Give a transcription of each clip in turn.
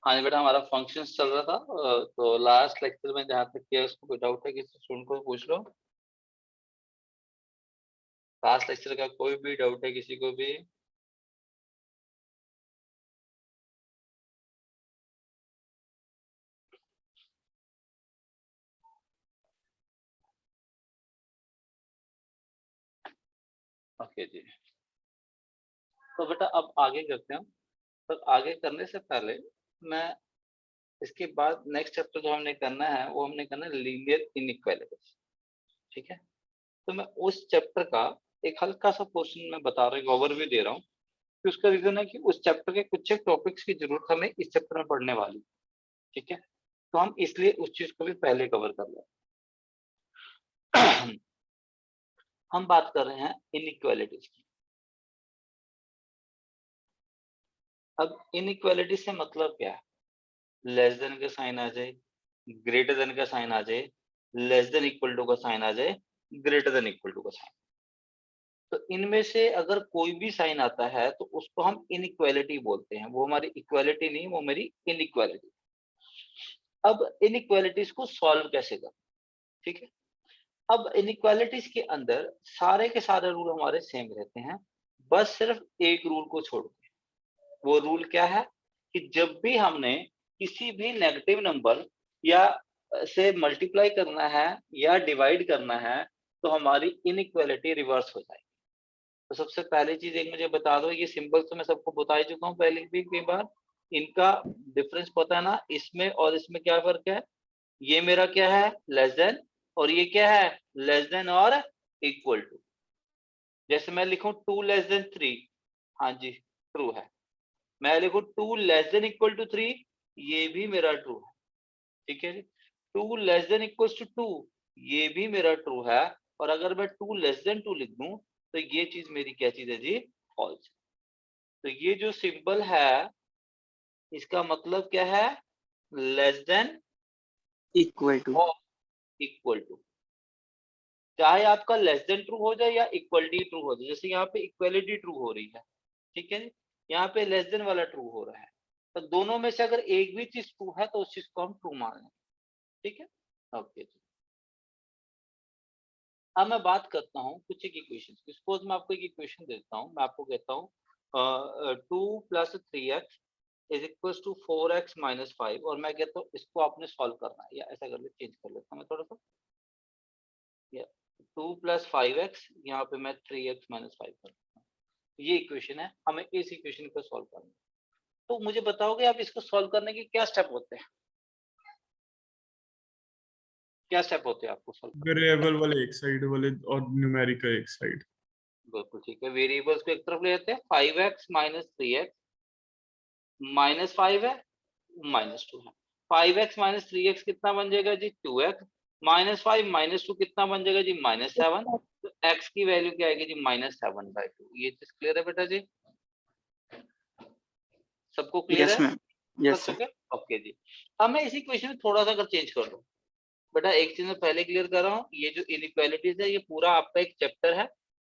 हाँ जी बेटा, हमारा फंक्शन चल रहा था। तो लास्ट लेक्चर में जहाँ तक किया, उसको कोई डाउट है किसी स्टूडेंट को, पूछ लो। लास्ट लेक्चर का कोई भी डाउट है किसी को भी? ओके जी, तो बेटा अब आगे करते हैं। तो आगे करने से पहले मैं इसके बाद नेक्स्ट चैप्टर जो हमने करना है वो हमने करना है लीनियर इनइक्वालिटीज। ठीक है, तो मैं उस चैप्टर का एक हल्का सा पोर्शन में बता रहा हूँ, ओवरव्यू दे रहा हूँ कि उसका रीजन है कि उस चैप्टर के कुछ एक टॉपिक्स की जरूरत हमें इस चैप्टर में पढ़ने वाली। ठीक है, तो हम इसलिए उस चीज को भी पहले कवर कर लें। हम बात कर रहे हैं इनइक्वालिटीज की। अब इनइक्वालिटी से मतलब क्या है? लेस देन का साइन आ जाए, ग्रेटर देन का साइन आ जाए, लेस देन इक्वल टू का साइन आ जाए, ग्रेटर देन इक्वल टू का साइन। तो इनमें से अगर कोई भी साइन आता है तो उसको हम इनइक्वालिटी बोलते हैं। वो हमारी इक्वालिटी नहीं, वो मेरी इनइक्वालिटी। अब इनइक्वालिटीज को सॉल्व कैसे करें? ठीक है, अब इनइक्वालिटीज के अंदर सारे के सारे रूल हमारे सेम रहते हैं, बस सिर्फ एक रूल को छोड़ के। वो रूल क्या है कि जब भी हमने किसी भी नेगेटिव नंबर या से मल्टीप्लाई करना है या डिवाइड करना है तो हमारी इनइक्वालिटी रिवर्स हो जाएगी। तो सबसे पहली चीज एक मुझे बता दो, ये सिंबल तो मैं सबको बता ही चुका हूँ पहले भी कई बार। इनका डिफरेंस पता है ना, इसमें और इसमें क्या फर्क है? ये मेरा क्या है? लेस देन, और ये क्या है? लेस देन और इक्वल टू। जैसे मैं लिखूं 2 <3, हाँ जी ट्रू है। मैं लिखूं 2 < 3, ये भी मेरा ट्रू है। ठीक है जी, 2 < 2, ये भी मेरा ट्रू है। और अगर मैं 2 < 2 लिख दूं तो ये चीज मेरी क्या चीज है जी? फॉल्स। तो ये जो सिंबल है इसका मतलब क्या है? Less than equal to. और इक्वल टू। चाहे आपका लेस देन ट्रू हो जाए या इक्वलिटी ट्रू हो जाए। जैसे यहाँ पे इक्वलिटी ट्रू हो रही है, ठीक है, यहाँ पे लेस देन वाला ट्रू हो रहा है। तो दोनों में से अगर एक भी चीज ट्रू है तो उस चीज को हम ट्रू मान लें। ठीक है, ओके जी। अब मैं बात करता हूँ कुछ एक इक्वेशन की। सपोज मैं आपको एक इक्वेशन देता हूँ, मैं आपको कहता हूँ 2 + 3x is equal to 4x - 5, और मैं कहता हूँ इसको आपने सॉल्व करना है। या ऐसा कर ले, चेंज कर लेता हूँ मैं थोड़ा सा, या 2 + 5x, यहाँ पे मैं 3x - 5 करता हूँ। ये इक्वेशन है, हमें इस इक्वेशन को सॉल्व करना है। तो मुझे बताओगे आप इसको सॉल्व करने के क्या स्टेप होते हैं? क्या स्टेप होते हैं आपको सॉल्व करने? वेरिएबल वाले एक साइड वाले और न्यूमेरिकल एक साइड। बिल्कुल ठीक है, वेरिएबल्स को एक तरफ ले जाते हैं। 5x - 3x -5 है, -2 है। 5x - 3x कितना बन जाएगा जी? 2x। -5 - 2 कितना बन जाएगा जी? -7। तो x की वैल्यू क्या आएगी जी? -7/2। ये चीज क्लियर है बेटा जी? सबको क्लियर यस है? Ma'am, yes sir. ओके जी। अब मैं इसी क्वेश्चन में थोड़ा सा अगर चेंज कर लूं बेटा, एक चीज मैं पहले क्लियर कर रहा हूँ, ये जो इनइक्वालिटीज है ये पूरा आपका एक चैप्टर है।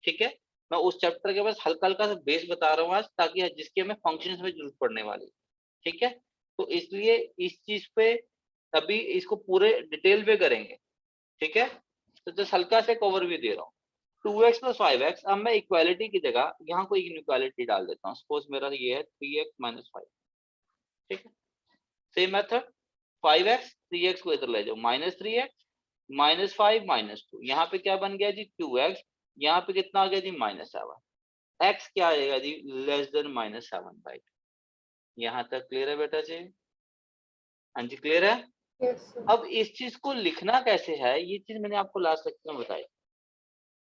ठीक है, मैं उस चैप्टर के बस हल्का हल्का सा बेस बता रहा हूँ आज, ताकि जिसकी हमें फंक्शंस में जरूरत पड़ने वाली। ठीक है, तो इसलिए इस चीज पे अभी इसको पूरे डिटेल में करेंगे। ठीक है, तो जस्ट हल्का से ओवरव्यू दे रहा हूँ। 2x + 5x, अब मैं इक्वालिटी की जगह यहाँ कोई इनइक्वालिटी डाल देता हूँ। सपोज मेरा ये है 3x - 5। ठीक है, सेम मेथड, 5x 3x को इधर ले जाओ, -3x -5 -2, यहाँ पे क्या बन गया जी? 2x। यहाँ पे कितना आ गया जी? -7। x क्या आएगा जी? Less then -7/2। यहाँ तक क्लियर है बेटा जी? हाँ जी क्लियर है? अब इस चीज को लिखना कैसे है, ये चीज मैंने आपको लास्ट लेक्चर में बताई।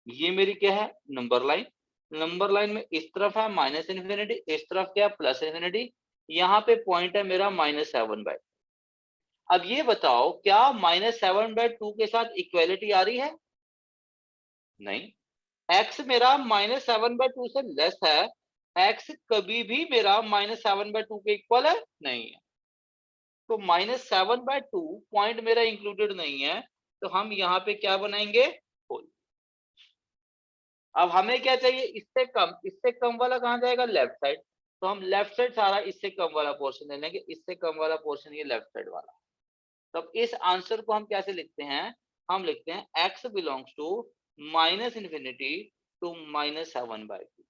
ये मेरी क्या है? Number line. नंबर लाइन में इस तरफ है -∞, इस तरफ क्या? +∞। यहाँ पे पॉइंट है मेरा -7/2। अब ये बताओ, क्या -7/2 के साथ इक्वालिटी आ रही है? नहीं। x मेरा -7/2 से लेस है, x कभी भी मेरा -7/2 के इक्वल है नहीं है। तो -7/2 पॉइंट मेरा इंक्लूडेड नहीं है, तो हम यहाँ पे क्या बनाएंगे? होल। अब हमें क्या चाहिए? इससे कम वाला कहाँ जाएगा? Left side. तो हम लेफ्ट साइड सारा इससे कम वाला पोर्शन ले लेंगे, इससे कम वाला पोर्शन ये लेफ्ट साइड वाला। तब इस आंसर को हम कैसे लिखते हैं, हम लिखते हैं x belongs to minus infinity to -7/2।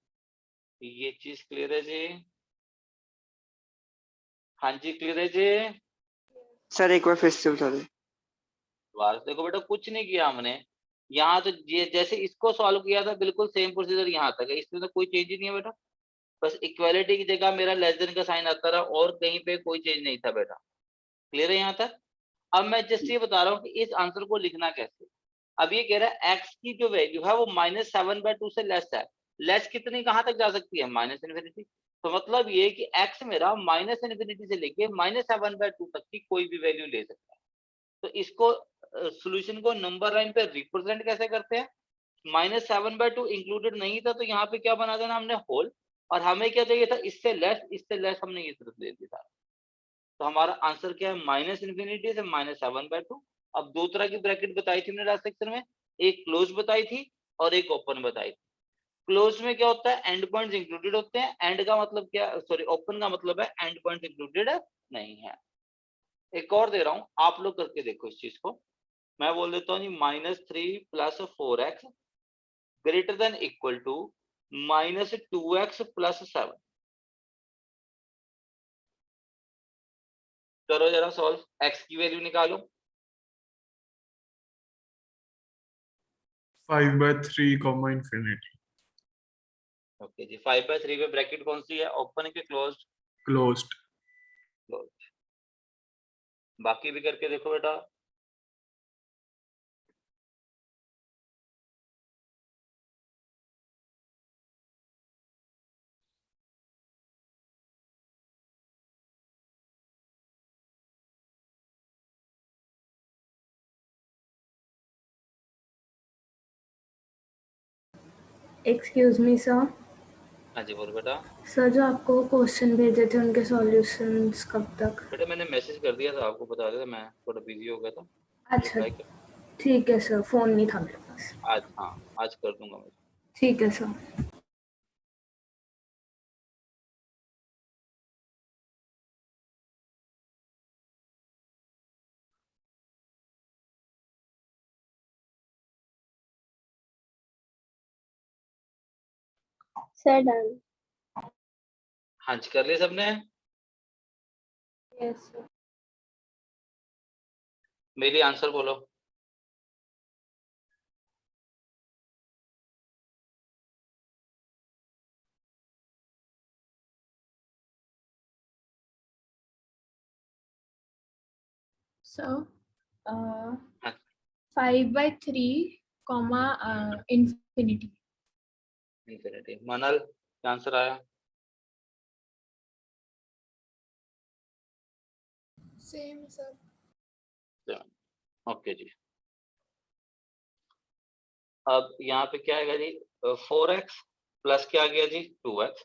ये चीज क्लियर है जी? हाँ जी क्लियर है जी? सर एक बार फिर से बता दें। देखो बेटा कुछ नहीं किया हमने, यहाँ तो ये जैसे इसको सॉल्व किया था बिल्कुल सेम प्रोसीजर यहाँ तक है, इसमें तो कोई चेंज ही नहीं है बेटा। बस इक्वालिटी की जगह मेरा लेस देन का साइन आता रहा और कहीं पे कोई चेंज नहीं था बेटा। क्लियर है यहाँ तक? अब मैं जस्ट ये बता रहा हूँ कि इस आंसर को लिखना कैसे। अब ये कह रहा है x की जो वैल्यू है वो -7/2 से लेस है। लेस कितनी कहाँ तक जा सकती है? Minus infinity. तो मतलब ये कि x मेरा माइनस इन्फिनिटी से लेके -7/2 तक की कोई भी वैल्यू ले सकता है। तो इसको सॉल्यूशन को नंबर लाइन पे रिप्रेजेंट कैसे करते हैं? -7/2 इंक्लूडेड नहीं था तो यहाँ पे क्या बना देना हमने होल, और हमें क्या चाहिए था? इससे लेस हमने ये तरफ ले दिया था। तो हमारा आंसर क्या है? माइनस इन्फिनिटी से -7/2। अब दो तरह की ब्रैकेट बताई थी हमने लास्ट सेक्शन में, एक क्लोज बताई थी और एक ओपन बताई थी। क्लोज में क्या होता है? एंड पॉइंट्स इंक्लूडेड होते हैं, एंड का मतलब क्या, सॉरी ओपन का मतलब है एंड पॉइंट्स इंक्लूडेड नहीं है। एक और दे रहा हूं, आप लोग करके देखो इस चीज को। मैं बोल देता हूँ -3 + 4x greater than equal to -2x + 7। करो जरा सॉल्व, x की वैल्यू निकालो। 5/3, infinity। ओके जी, 5/3 पे ब्रैकेट कौन सी है? ओपन के क्लोज? Closed। क्लोज। बाकी भी करके देखो बेटा। Excuse me sir. हाँ जी बोलो बेटा। सर जो आपको क्वेश्चन भेजे थे उनके सॉल्यूशंस कब तक? बेटा मैंने मैसेज कर दिया था आपको, बता दिया था, मैं थोड़ा बिजी हो गया था। अच्छा रिप्लाई कर ठीक है सर, फ़ोन नहीं था मेरे पास। आज, हाँ आज कर दूंगा मैं। ठीक है सर। Sir done. हाँ जी कर लिया सबने? Yes sir. मेरी आंसर बोलो। सर हाँ 5/3, infinity। इन्फिनिटी। मनल क्या आंसर आया? Same sir. ओके जी। अब यहाँ पे क्या आएगा जी? 4x प्लस क्या आ गया जी? 2x।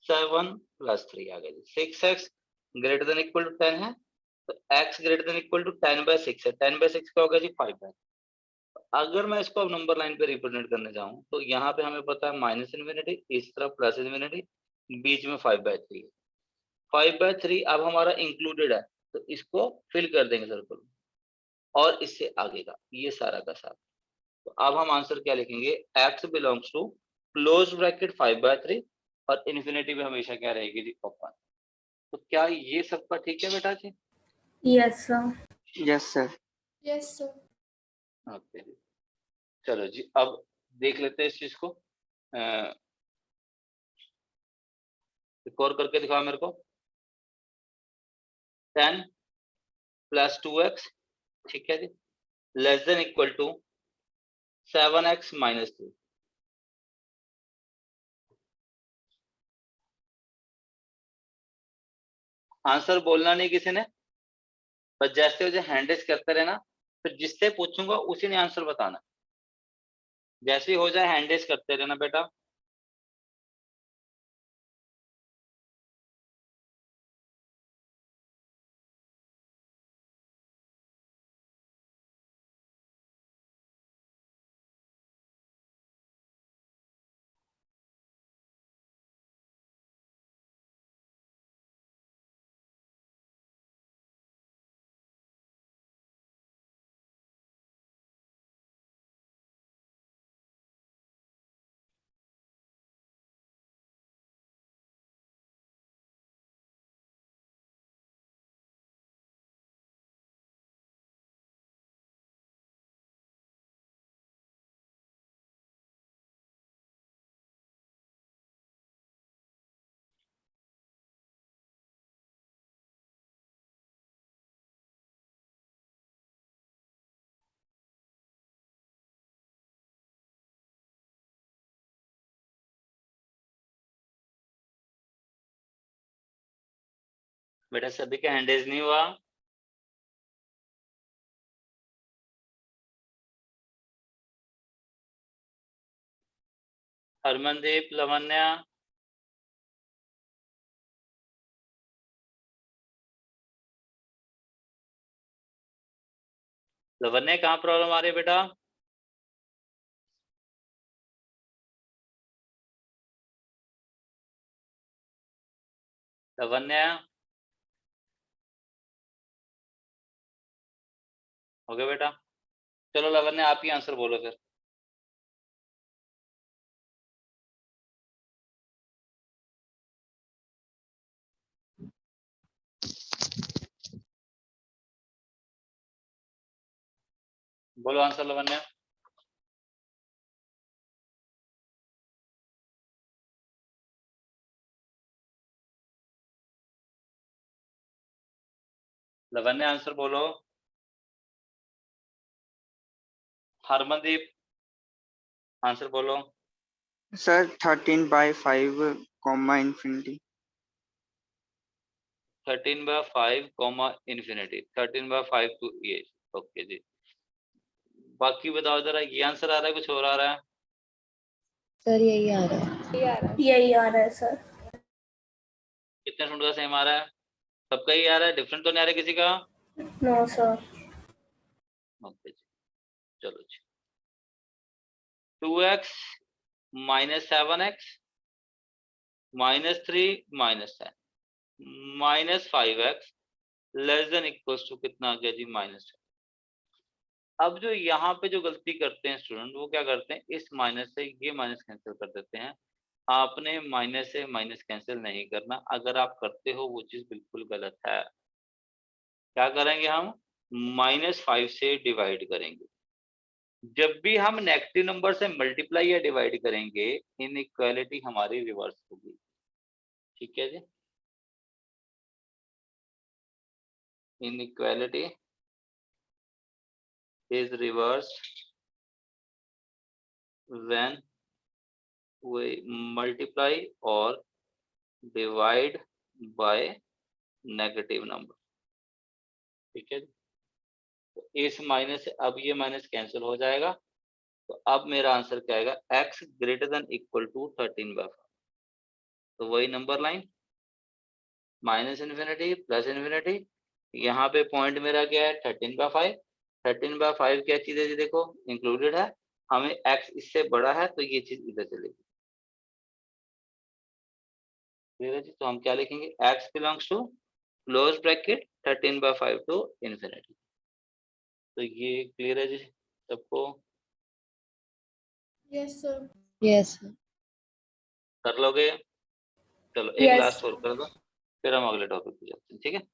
7 + 3 आ गया जी 6x greater than equal to 10 है, तो x greater than equal to 10/6 है। 10/6 क्या होगा जी? 5। अगर मैं इसको अब नंबर लाइन पे रिप्रेजेंट करने जाऊं तो यहाँ पे हमें पता है माइनस इन्फिनिटी, इस तरफ प्लस इन्फिनिटी, बीच में 5/3। 5/3 अब हमारा इंक्लूडेड है तो इसको फिल कर देंगे सर्कल, और इससे आगे का ये सारा का सारा। तो अब हम आंसर क्या लिखेंगे? x belongs to close bracket 5/3 और इन्फिनिटी में हमेशा क्या रहेगी जी? ओपन। तो क्या ये सबका ठीक है बेटा जी? Yes sir. Yes sir. Yes sir. Okay जी, चलो जी अब देख लेते हैं इस चीज को। एक और करके दिखाओ मेरे को। 10 + 2x, ठीक है जी, less than equal to 7x - 3। Answer बोलना नहीं किसी ने, बस जैसे जैसे हैंड रेज करते रहना, फिर जिससे पूछूंगा उसी ने आंसर बताना। जैसे ही हो जाए हैंड रेज करते रहना बेटा। बेटा सभी का हैंड रेज नहीं हुआ। हरमनदीप, लवन्या, लवन्या कहाँ प्रॉब्लम आ रही है बेटा? लवन्या, हो गया बेटा? चलो लवन्या आप ही आंसर बोलो फिर। बोलो आंसर लवन्या। लवन्या आंसर बोलो। हरमनदीप आंसर बोलो। Sir 13/5 comma infinity. 13/5 comma infinity, 13/5 to ये। ओके जी, बाकी बताओ जरा, ये आंसर आ रहा है कुछ और आ रहा है? सर यही आ रहा है। यही आ रहा है सर। कितने स्टूडेंट का सेम आ रहा है? सबका ही आ रहा है, डिफरेंट तो नहीं आ रहा है किसी का? No sir. ओके जी, चलो जी। 2x minus 7x minus 3 minus 10 minus 5x less than equals to कितना आ गया जी? माइनस। अब जो यहाँ पे जो गलती करते हैं स्टूडेंट, वो क्या करते हैं, इस माइनस से ये माइनस कैंसिल कर देते हैं। आपने माइनस से माइनस कैंसिल नहीं करना, अगर आप करते हो वो चीज बिल्कुल गलत है। क्या करेंगे हम? -5 से डिवाइड करेंगे। जब भी हम नेगेटिव नंबर से मल्टीप्लाई या डिवाइड करेंगे, इनइक्वालिटी हमारी रिवर्स होगी। ठीक है जी, inequality is reversed when we multiply or divide by negative number. ठीक है, तो इस माइनस से अब ये माइनस कैंसिल हो जाएगा। तो अब मेरा आंसर क्या आएगा? x greater than equal to 13/5। तो वही number line, minus infinity plus infinity. यहाँ पे पॉइंट मेरा क्या है? 13/5। 13/5 क्या चीज है जी? देखो इंक्लूडेड है, हमें x इससे बड़ा है तो ये चीज इधर चलेगी। ठीक है जी, तो हम क्या लिखेंगे? x belongs to close bracket 13/5 to infinity. तो ये क्लियर है जी सबको? Yes, sir. यस कर लोगे? चलो एक Yes. लास्ट और कर दो, फिर हम अगले टॉपिक पे जाते हैं। ठीक है,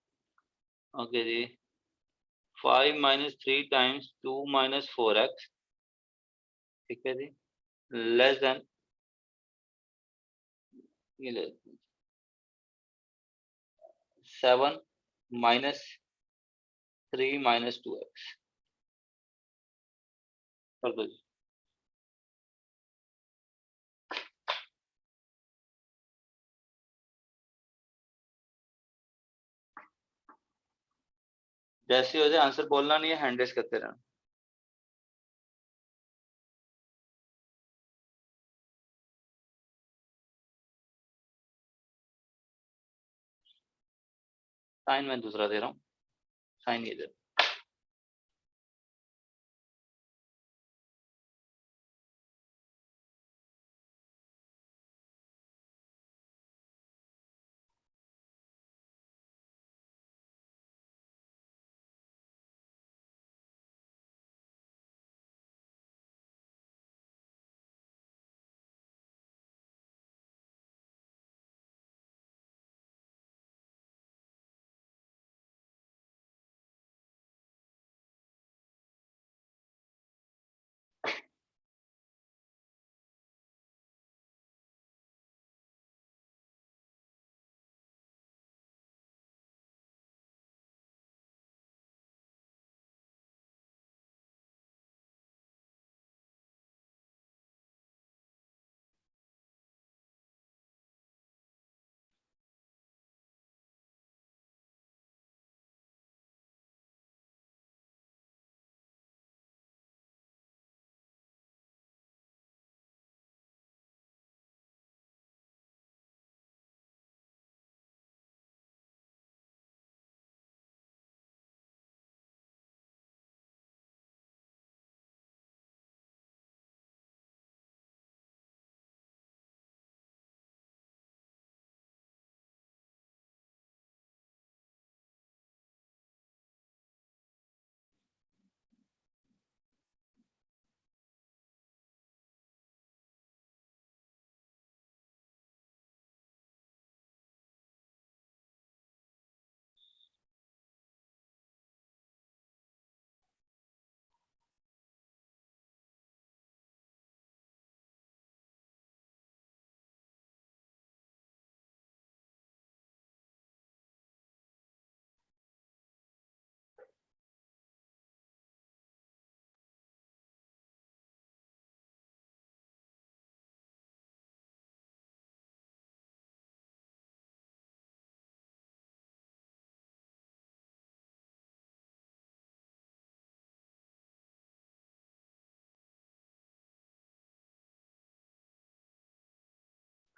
ओके जी। 5 माइनस 3 टाइम्स 2 माइनस 4x, ठीक है जी, लेस देन, ये 7 माइनस 3 माइनस 2x कर दो जी। जैसे हो जाए आंसर बोलना नहीं है, हैंड रेस करते रहना। साइन मैं दूसरा दे रहा हूँ, साइन ये दे रहा हूँ।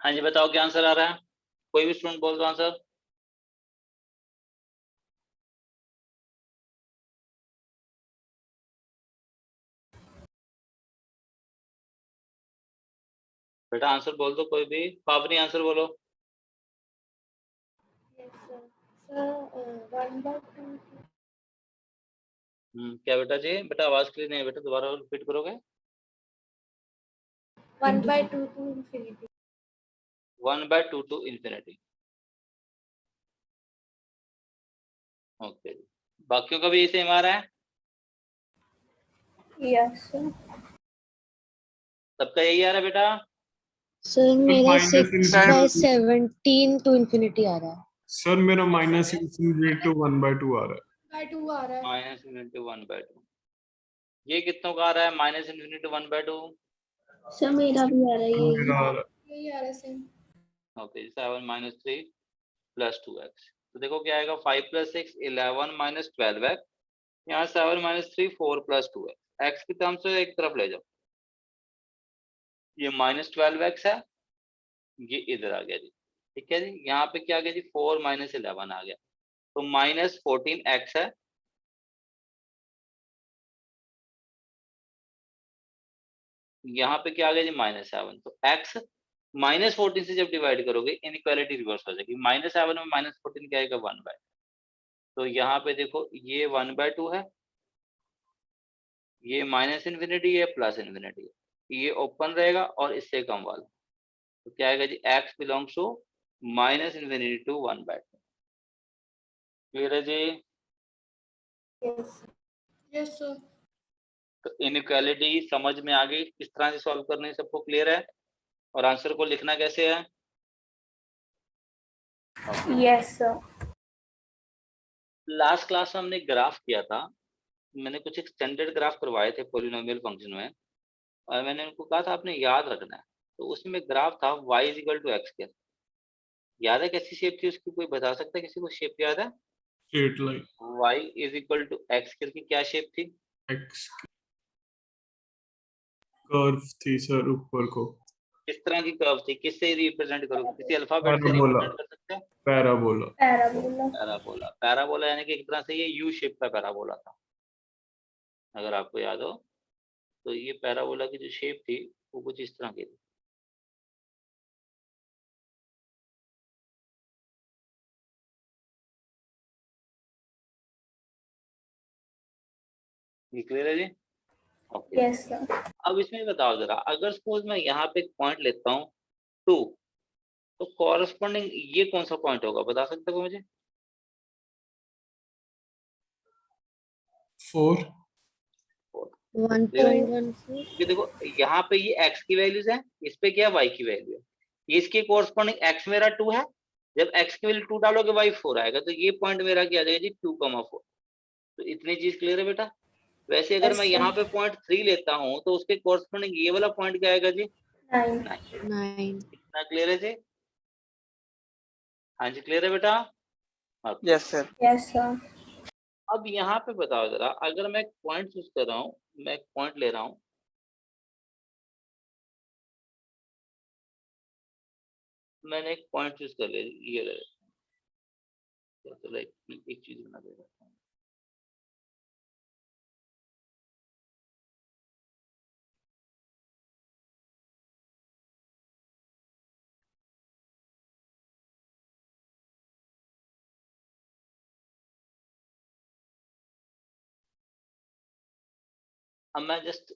हाँ जी बताओ क्या आंसर आ रहा है, कोई भी स्टूडेंट बोल दो आंसर। बेटा आंसर बोल दो कोई भी, पावनी आंसर बोलो। Yes, sir. Sir, 1/2. क्या बेटा जी, बेटा आवाज क्लियर नहीं है बेटा, दोबारा रिपीट करोगे। 1/2 to infinity. 1/2 to infinity। Okay, बाकियों का भी सेम आ रहा है, Yes, sir. सबका यही आ रहा है बेटा। सर मेरा minus 6/17 to infinity आ रहा है। सर मेरा माइनस इंफिनिटी टू 1/2 आ रहा है। By 2 आ रहा है। माइनस इनफिनिटी 1/2, ये कितनों का आ रहा है माइनस इनफिनिटी 1/2। सर मेरा भी आ रहा है मेरा आ रहा है। यही आ रहा है सेम। ओके 7 - 3 + 2x, तो देखो क्या आएगा 5 + 6 11 - 12x, यहाँ 7 - 3 4 + 2x, x की टर्म से एक तरफ ले जाओ, ये -12x है, ये इधर आ गया जी, ठीक है जी। यहाँ पे क्या आ गया जी 4 - 11 आ गया, तो -14x है, यहाँ पे क्या आ गया जी -7, तो x -14 से जब डिवाइड करोगे इनइक्वालिटी रिवर्स हो जाएगी, -7 में -14 क्या आएगा 1/2, तो यहाँ पे देखो ये 1/2 है, ये माइनस इन्फिनिटी है प्लस इन्फिनिटी है, ये ओपन रहेगा और इससे कम वाला, तो क्या आएगा जी x belongs to -infinity to 1/2। Clear है जी। Yes, sir. तो इनइक्वालिटी समझ में आ गई किस तरह से सॉल्व करनी है, सबको क्लियर है, और आंसर को लिखना कैसे है। Yes, sir. लास्ट क्लास में हमने ग्राफ किया था, मैंने कुछ एक्सटेंडेड ग्राफ करवाए थे पॉलिनोमियल फंक्शन में, और मैंने उनको कहा था आपने याद रखना है, तो उसमें ग्राफ था y = x², याद है कैसी शेप थी उसकी, कोई बता सकता है, किसी को शेप याद है। स्ट्रेट लाइन y = x² की क्या शेप थी। x कर्व थी सर ऊपर को, किस तरह की कर्व थी, किससे रिप्रेजेंट करोगे, किसी अल्फाबेट से पैराबोला रिप्रेजेंट कर सकते हैं। पैराबोला। Parabola. पैराबोला, पैराबोला यानी कि एक तरह से ये यू शेप का पैराबोला था, अगर आपको याद हो, तो ये पैराबोला की जो शेप थी वो कुछ इस तरह की थी। ये क्लियर है जी। Okay, Yes, sir. अब इसमें बताओ जरा, अगर सपोज मैं यहाँ पे एक पॉइंट लेता हूँ 2, तो कॉरस्पॉन्डिंग ये कौन सा पॉइंट होगा, बता सकते हो मुझे। 4 1.14 ये देखो यहाँ पे ये x की वैल्यूज है, इस पे क्या y की वैल्यू है, ये इसके कोरस्पॉन्डिंग x मेरा 2 है, जब x की वैल्यू 2 डालोगे y 4 आएगा, तो ये पॉइंट मेरा क्या आ जाएगा जी 2,4। तो इतनी चीज क्लियर है बेटा। वैसे अगर Yes, मैं sir. यहाँ पे पॉइंट 3 लेता हूँ तो उसके कोरस्पॉन्डिंग ये वाला पॉइंट क्या आएगा जी 9. 9। 9। इतना क्लियर है जी। हाँ जी क्लियर है बेटा। Yes, sir. Yes, sir. अब यहाँ पे बताओ जरा, अगर मैं एक पॉइंट चूज कर रहा हूँ, मैं एक पॉइंट ले रहा हूँ, मैंने एक पॉइंट चूज कर लिया, ये ले, तो एक चीज बना देगा, अब मैं जस्ट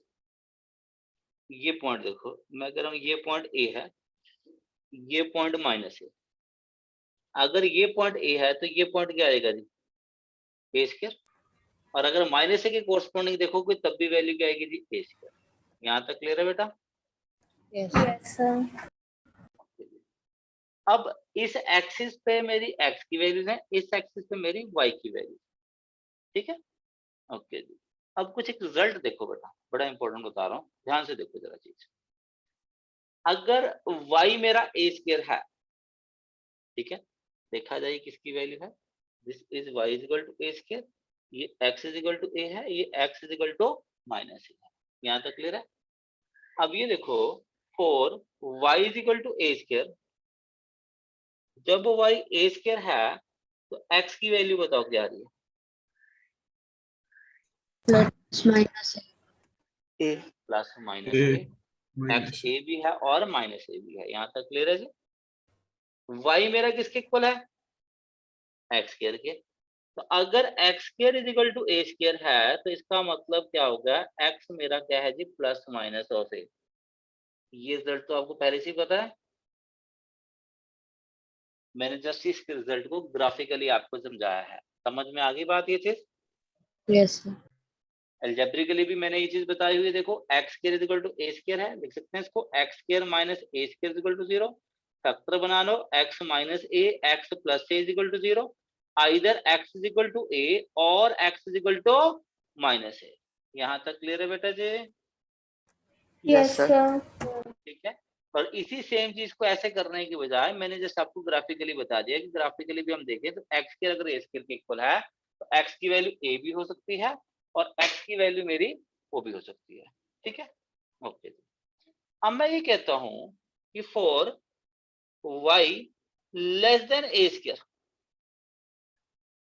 ये पॉइंट देखो, मैं कह रहा हूँ ये पॉइंट ए है, ये पॉइंट माइनस है, अगर ये पॉइंट ए है तो ये पॉइंट क्या आएगा जी a², और अगर माइनस ए के कोरस्पॉन्डिंग देखोगे तब भी वैल्यू क्या आएगी जी a²। यहाँ तक क्लियर है बेटा। Yes Yes, sir. अब इस एक्सिस पे मेरी x की वैल्यूज है, इस एक्सिस पे मेरी y की वैल्यू, ठीक है। ओके जी, अब कुछ एक रिजल्ट देखो बेटा, बड़ा इंपॉर्टेंट बता रहा हूँ, ध्यान से देखो जरा चीज। अगर y मेरा a² है, ठीक है, देखा जाए किसकी वैल्यू है, दिस इज y = a², ये x = a है, ये x = -a है। यहाँ तक क्लियर है। अब ये देखो four y is equal to A square, जब वाई ए स्क्वायर है तो एक्स की वैल्यू बताओ क्या आ रही है? Plus minus A plus minus A A, minus X A भी है और माइनस ए भी है, यहाँ तक क्लियर है जी? वाई मेरा किसके इक्वल है? एक्स स्क्वायर के। तो अगर x square is equal to A square है तो इसका मतलब क्या होगा? एक्स मेरा क्या है जी? प्लस माइनस ऑफ ए। ये रिजल्ट तो आपको पहले से ही पता है, मैंने जस्ट इस रिजल्ट को ग्राफिकली आपको समझाया है। समझ में आ गई बात ये चीज? Yes sir. एल्जेब्रिकली भी मैंने ये चीज बताई हुई है, देखो X square is equal to A square है, लिख सकते हैं इसको X square minus A square is equal to 0। Factor बना लो, X minus A X plus A is equal to 0, either X is equal to A और X is equal to minus A. यहाँ तक क्लियर है बेटा जी? Yes sir sir. ठीक है। और इसी सेम चीज को ऐसे करने की बजाय मैंने जस्ट आपको ग्राफिकली बता दिया कि ग्राफिकली भी हम देखें तो एक्स के अगर ए स्क्वायर के इक्वल है तो एक्स की वैल्यू ए भी हो सकती है और एक्स की वैल्यू मेरी वो भी हो सकती है। ठीक है, ओके। अब मैं ये कहता हूं कि फॉर वाई लेस देन ए स्क्वायर,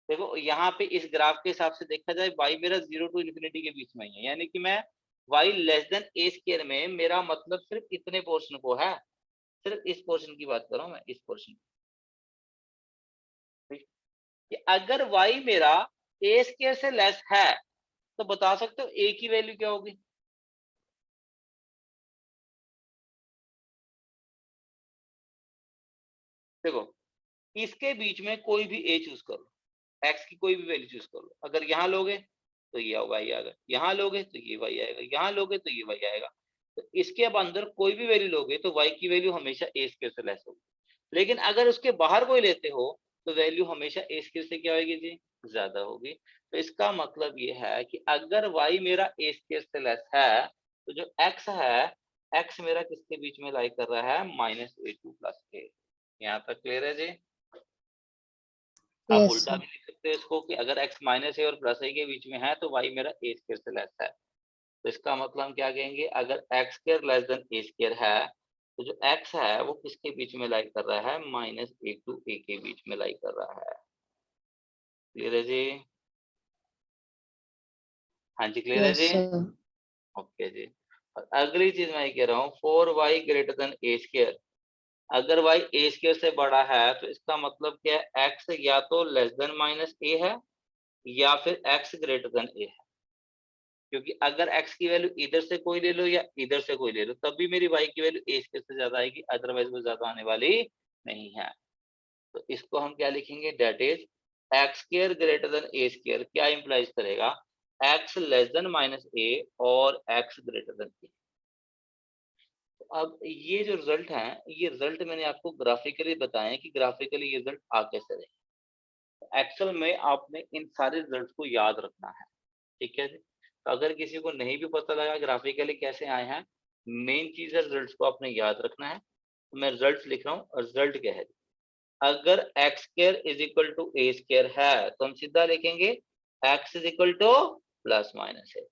देखो यहाँ पे इस ग्राफ के हिसाब से देखा जाए वाई मेरा 0 टू इन्फिनिटी के बीच में ही है, यानी कि मैं वाई लेस देन ए स्क्वायर में मेरा मतलब सिर्फ इतने पोर्शन को है, सिर्फ इस पोर्शन की बात कर रहा हूं मैं, इस पोर्शन कि अगर y मेरा a स्क्वायर से लेस है तो बता सकते हो a की वैल्यू क्या होगी? देखो इसके बीच में कोई भी a चूज कर लो, x की कोई भी वैल्यू चूज कर लो, अगर यहाँ लोगे तो ये y आएगा, यहाँ लोगे तो ये y आएगा, यहाँ लोगे तो ये y आएगा। तो इसके अब अंदर कोई भी वैल्यू लोगे तो y की वैल्यू हमेशा a स्क्वायर से लेस होगी, लेकिन अगर उसके बाहर कोई लेते हो तो वैल्यू हमेशा a स्क्वायर से क्या होगी जी? ज्यादा होगी। तो इसका मतलब ये है कि अगर y मेरा a स्क्वायर से लेस है तो जो x है, x मेरा किसके बीच में लाई कर रहा है? माइनस ए टू प्लस ए। यहाँ तक क्लियर है जी? आप यस उल्टा सर। भी लिख सकते हो इसको कि अगर x माइनस ए और प्लस ए के बीच में है तो y मेरा a स्क्वायर से लेस है। तो इसका मतलब हम क्या कहेंगे? अगर x square less then a square है तो जो x है वो किसके बीच में लाई कर रहा है? माइनस ए टू ए के बीच में लाई कर रहा है। क्लियर है जी? हाँ जी, क्लियर है यस जी? सर। ओके जी। और अगली चीज मैं ये कह रहा हूँ, 4y ग्रेटर देन ए स्क्वायर, अगर y ए स्क्वायर से बड़ा है तो इसका मतलब क्या है? x या तो लेस देन माइनस ए है या फिर x ग्रेटर देन ए है, क्योंकि अगर x की वैल्यू इधर से कोई ले लो या इधर से कोई ले लो तब भी मेरी y की वैल्यू a स्क्वायर से ज्यादा आएगी, अदरवाइज वो ज्यादा आने वाली नहीं है। तो इसको हम क्या लिखेंगे? That is x square greater than A square क्या इंप्लाइज करेगा? एक्स लेस देन माइनस ए और एक्स ग्रेटर देन ए। अब ये जो रिजल्ट है, ये रिजल्ट मैंने आपको ग्राफिकली बताया कि ग्राफिकली ये रिजल्ट आ कैसे रहे। एक्चुअल में आपने इन सारे रिजल्ट को याद रखना है, ठीक है जी? तो अगर किसी को नहीं भी पता लगा ग्राफिकली कैसे आए हैं, मेन चीज है रिजल्ट को आपने याद रखना है। तो मैं रिजल्ट लिख रहा हूँ, रिजल्ट क्या है? अगर x square is equal to A square है तो हम सीधा लिखेंगे X is equal to plus minus A.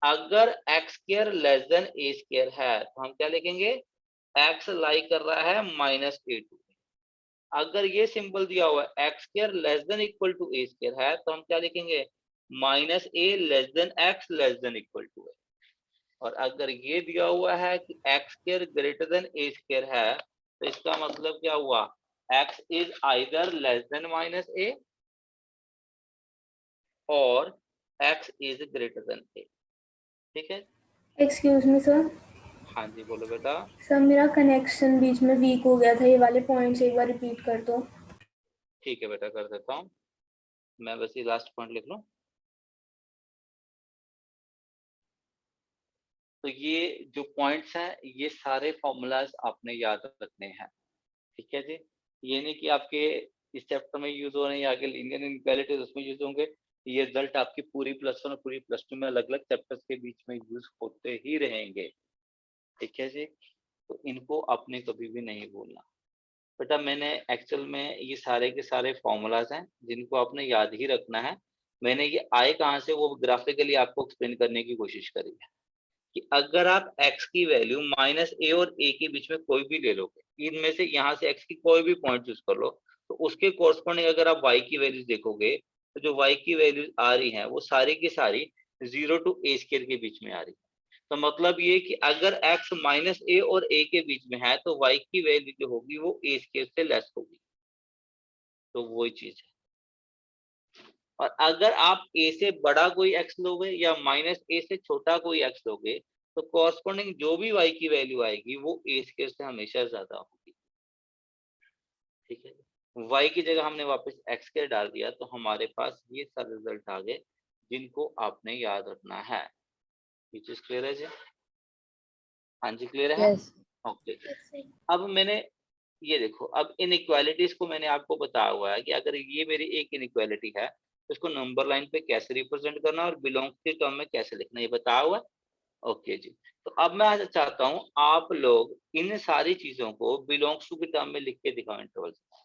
अगर एक्स स्क्वायर लेस देन ए स्क्वायर है तो हम क्या लिखेंगे? एक्स लाई कर रहा है माइनस ए टू। अगर ये सिंबल दिया हुआ है X square less than equal to A square है तो हम क्या लिखेंगे? Minus A less than X less than equal to A. और अगर ये दिया हुआ है कि एक्स स्क्वायर ग्रेटर देन ए स्क्वायर है तो इसका मतलब क्या हुआ? x is either less than minus a और x is greater than a। ठीक है? Excuse me sir. हाँ जी, बोलो बेटा। सर मेरा कनेक्शन बीच में वीक हो गया था, ये वाले पॉइंट्स एक बार रिपीट कर दो। ठीक है बेटा, कर देता हूँ। मैं बस ये लास्ट पॉइंट लिख लूं। तो ये जो पॉइंट्स हैं ये सारे फॉर्मूलाज आपने याद रखने हैं, ठीक है जी? ये नहीं कि आपके इस चैप्टर में यूज हो रहे हैं या आगे लीनियर इनइक्वालिटीज उसमें यूज होंगे। ये रिजल्ट आपकी पूरी प्लस वन और पूरी प्लस टू में अलग अलग चैप्टर्स के बीच में यूज होते ही रहेंगे, ठीक है जी? तो इनको आपने कभी भी नहीं भूलना बेटा। मैंने एक्चुअल में ये सारे के सारे फॉर्मूलाज हैं जिनको आपने याद ही रखना है। मैंने ये आए कहाँ से वो ग्राफिकली आपको एक्सप्लेन करने की कोशिश करी है। कि अगर आप x की वैल्यू माइनस ए और a के बीच में कोई भी ले लोगे, इनमें से यहाँ से x की कोई भी पॉइंट चूज कर लो, तो उसके कोरस्पॉन्डिंग अगर आप y की वैल्यूज देखोगे तो जो y की वैल्यूज आ रही हैं वो सारी की सारी 0 to a स्केयर के बीच में आ रही है। तो मतलब ये कि अगर x माइनस ए और a के बीच में है तो y की वैल्यू जो होगी वो a स्केयर से लेस होगी। तो वही चीज है। और अगर आप a से बड़ा कोई x लोगे या माइनस a से छोटा कोई x लोगे तो कॉरस्पॉन्डिंग जो भी y की वैल्यू आएगी वो a स्केयर से हमेशा ज्यादा होगी। ठीक है, y की जगह हमने वापस x स्केयर डाल दिया तो हमारे पास ये सारे रिजल्ट आ गए जिनको आपने याद रखना है। ये चीज क्लियर है जी? हाँ जी क्लियर है? Yes. ओके। Yes, sir. अब मैंने ये देखो, अब इनइक्वालिटीज को मैंने आपको बताया हुआ है कि अगर ये मेरी एक इनइक्वालिटी है तो इसको नंबर लाइन पे कैसे रिप्रेजेंट करना और बिलोंग्स के टर्म में कैसे लिखना, ये बताया हुआ है। ओके जी, तो अब मैं आज चाहता हूँ आप लोग इन सारी चीजों को बिलोंग्स टू के टर्म में लिख के दिखाओ इंटरवल से।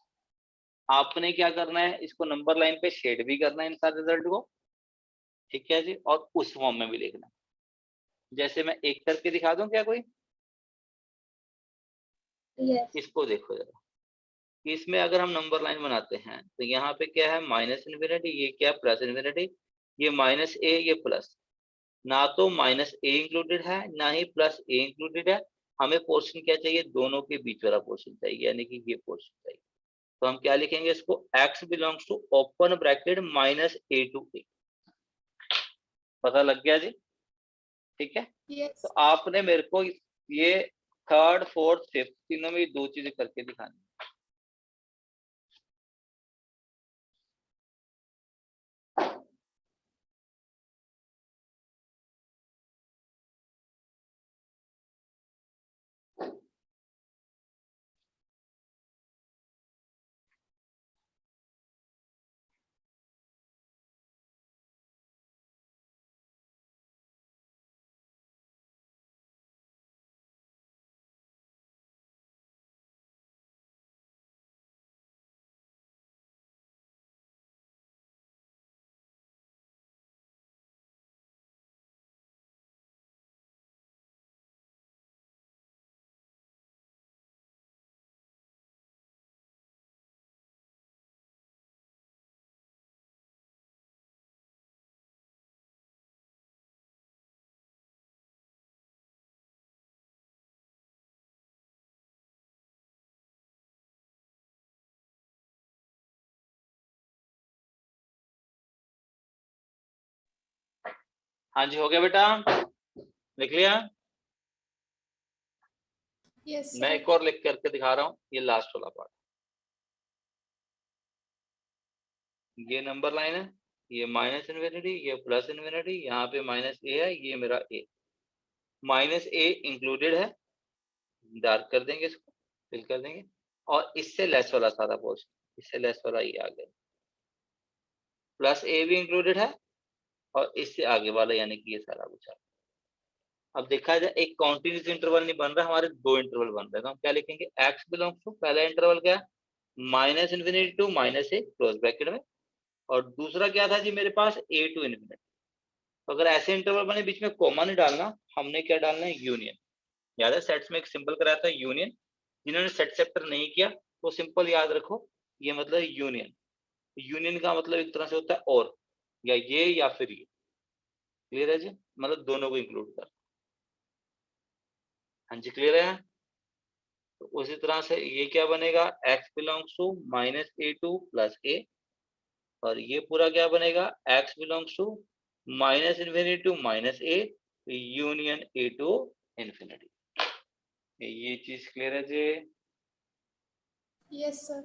आपने क्या करना है, इसको नंबर लाइन पे शेड भी करना है इन सारे रिजल्ट को, ठीक है जी, और उस फॉर्म में भी लिखना। जैसे मैं एक करके दिखा दूं क्या कोई? Yes. इसको देखो जरा, इसमें अगर हम नंबर लाइन बनाते हैं तो यहाँ पे क्या है माइनस इन्फिनिटी, ये क्या प्लस इन्फिनिटी, ये माइनस ए ये प्लस, ना तो माइनस ए इंक्लूडेड है ना ही प्लस ए इंक्लूडेड है। हमें पोर्शन क्या चाहिए, दोनों के बीच वाला पोर्शन चाहिए, यानी कि ये पोर्शन चाहिए। तो हम क्या लिखेंगे इसको, x belongs to open bracket minus A to A. पता लग गया जी? ठीक है, Yes. तो आपने मेरे को ये थर्ड फोर्थ फिफ्थ तीनों में दो चीजें करके दिखानी। हाँ जी, हो गया बेटा, लिख लिया? Yes, मैं sir. एक और लिख करके दिखा रहा हूँ, ये लास्ट वाला पार्ट। ये नंबर लाइन है, ये माइनस इन्फिनिटी ये प्लस इन्फिनिटी, यहाँ पे माइनस ए है, ये मेरा ए, माइनस ए इंक्लूडेड है, डार्क कर देंगे इसको, फिल कर देंगे, और इससे लेस वाला सारा पोर्शन, इससे लेस वाला ये आ गया, प्लस ए भी इंक्लूडेड है और इससे आगे वाला यानी कि ये सारा कुछ। अब देखा जाए एक कॉन्टिन्यूस इंटरवल नहीं बन रहा, हमारे दो इंटरवल बन रहे हैं, तो हम क्या लिखेंगे, x बिलोंग्स टू, पहला इंटरवल क्या है minus infinity to minus a close bracket में, और दूसरा क्या था जी मेरे पास a टू इन्फिनिटी। तो अगर ऐसे इंटरवल बने बीच में कॉमा नहीं डालना, हमने क्या डालना है, यूनियन। याद है सेट्स में एक सिंपल कराया था यूनियन, जिन्होंने सेट चैप्टर नहीं किया वो सिंपल याद रखो, ये मतलब यूनियन। यूनियन का मतलब एक तरह से होता है और, या ये या फिर ये, क्लियर है जी, मतलब दोनों को इंक्लूड कर। हाँ जी क्लियर है? तो उसी तरह से ये क्या बनेगा, x belongs to minus A to plus A, और ये पूरा क्या बनेगा, x belongs to minus infinity to minus A union A to infinity. ये चीज क्लियर है जी? Yes, sir.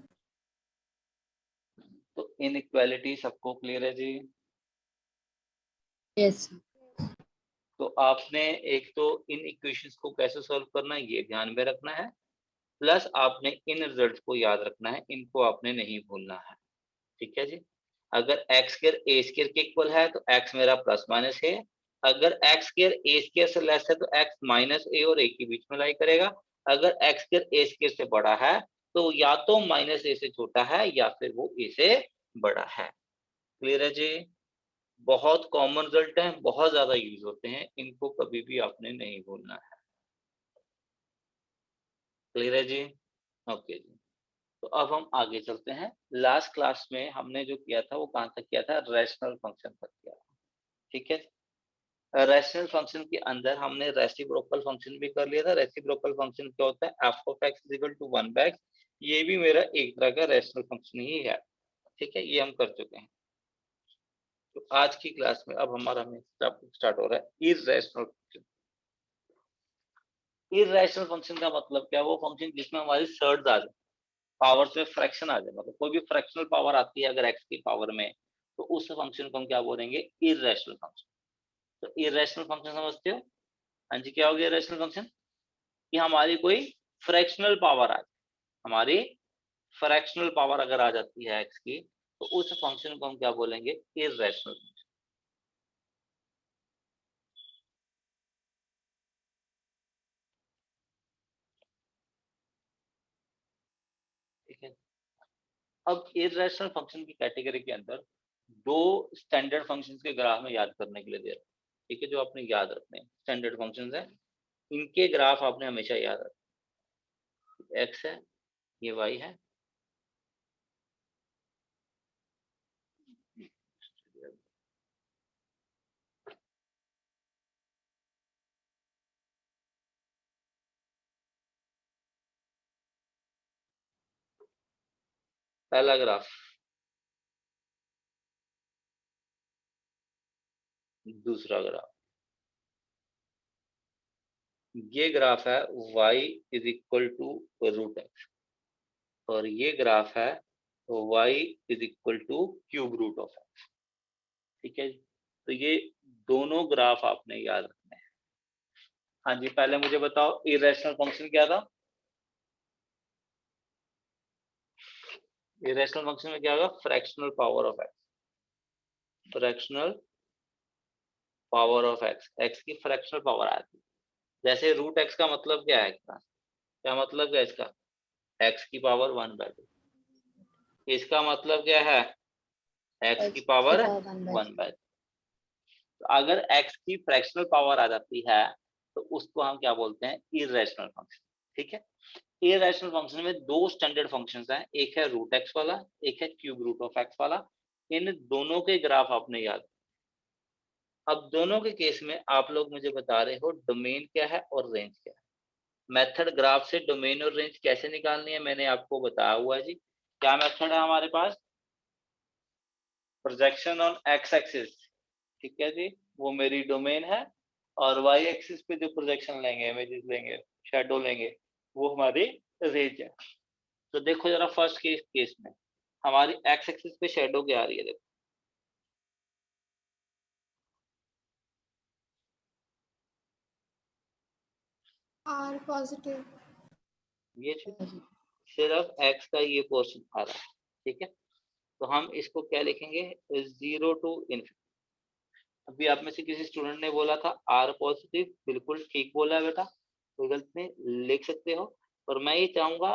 तो इनइक्वालिटी सबको क्लियर है जी? Yes. तो आपने एक तो इन इक्वेशंस को कैसे सॉल्व करना है ये ध्यान में रखना है, प्लस आपने इन रिजल्ट्स को याद रखना है, इनको आपने नहीं भूलना है। ठीक है जी, अगर x स्क्वायर a स्क्वायर के इक्वल है तो x मेरा प्लस माइनस है, अगर x स्क्वायर a स्क्वायर से लेस है तो x माइनस a और a के बीच में लाई करेगा, अगर x स्क्वायर a स्क्वायर से बड़ा है तो या तो माइनस a से छोटा है या फिर वो a से बड़ा है। क्लियर है जी? बहुत कॉमन रिजल्ट है, बहुत ज्यादा यूज होते हैं, इनको कभी भी आपने नहीं भूलना है। क्लियर है जी? ओके जी। तो अब हम आगे चलते हैं। लास्ट क्लास में हमने जो किया था वो कहाँ तक किया था? रैशनल फंक्शन तक किया था। ठीक है, रैशनल फंक्शन के अंदर हमने रेसिप्रोकल फंक्शन भी कर लिया था। रेसिप्रोकल फंक्शन क्या होता है? F of x is equal to 1/x। ये भी मेरा एक तरह का रैशनल फंक्शन ही है। ठीक है, ये हम कर चुके हैं। तो आज की क्लास में अब हमारा स्टार्ट हो रहा है इररेशनल फंक्शन। इररेशनल फंक्शन का मतलब क्या है? वो फंक्शन जिसमें हमारी सर्ड्स आ जाए, पावर्स में फ्रैक्शन आ जाए, मतलब कोई भी फ्रैक्शनल पावर आती है अगर एक्स की पावर में, तो उस फंक्शन को हम क्या बोलेंगे? Irrational function. तो इररेशनल फंक्शन समझते हो? हाँ जी, क्या हो गया इररेशनल फंक्शन? कि हमारी कोई फ्रैक्शनल पावर आ जाए, हमारी फ्रैक्शनल पावर अगर आ जाती है एक्स की, तो उस फंक्शन को हम क्या बोलेंगे? Irrational function. ठीक है, अब इररेशनल फंक्शन की कैटेगरी के अंदर दो स्टैंडर्ड फंक्शंस के ग्राफ में याद करने के लिए दे रहा हूं। ठीक है, जो आपने याद रखने हैं स्टैंडर्ड फंक्शंस है, इनके ग्राफ आपने हमेशा याद रखना। एक्स है, ये वाई है, पहला ग्राफ। दूसरा ग्राफ, ये ग्राफ है y is equal to root x, और ये ग्राफ है y is equal to cube root of x. ठीक है जी, तो ये दोनों ग्राफ आपने याद रखने हैं। हाँ जी, पहले मुझे बताओ इरेशनल फंक्शन क्या था? इरेशनल फंक्शन में क्या होगा? Fractional power of x. Fractional power of x, x की फ्रैक्शनल पावर आती है। जैसे रूट एक्स का मतलब क्या है? क्या मतलब है इसका? एक्स की पावर 1/2। इसका मतलब क्या है? एक्स की पावर 1/2। तो अगर एक्स की फ्रैक्शनल पावर आ जाती है तो उसको हम क्या बोलते हैं? Irrational function. ठीक है, इररेशनल फंक्शन में दो स्टैंडर्ड फंक्शंस हैं, एक है रूट एक्स वाला, एक है क्यूब रूट ऑफ एक्स वाला। इन दोनों के ग्राफ आपने याद। अब दोनों के केस में आप लोग मुझे बता रहे हो डोमेन क्या है और रेंज क्या है। मेथड ग्राफ से डोमेन और रेंज कैसे निकालनी है मैंने आपको बताया हुआ है जी। क्या मेथड है हमारे पास? Projection on X axis. ठीक है जी, वो मेरी डोमेन है, और वाई एक्सिस पे जो प्रोजेक्शन लेंगे, इमेजेस लेंगे, शैडो लेंगे, वो हमारी रेंज है। तो देखो जरा फर्स्ट केस में हमारी एक्स एक्सिस पे शैडो क्या आ रही है? देखो R पॉजिटिव। ये चीज सिर्फ एक्स का ये पोर्शन आ रहा है। ठीक है, तो हम इसको क्या लिखेंगे? 0 to इन्फिनिटी। अभी आप में से किसी स्टूडेंट ने बोला था आर पॉजिटिव, बिल्कुल ठीक बोला है बेटा, कोई गलत नहीं, लिख सकते हो। और मैं ये चाहूंगा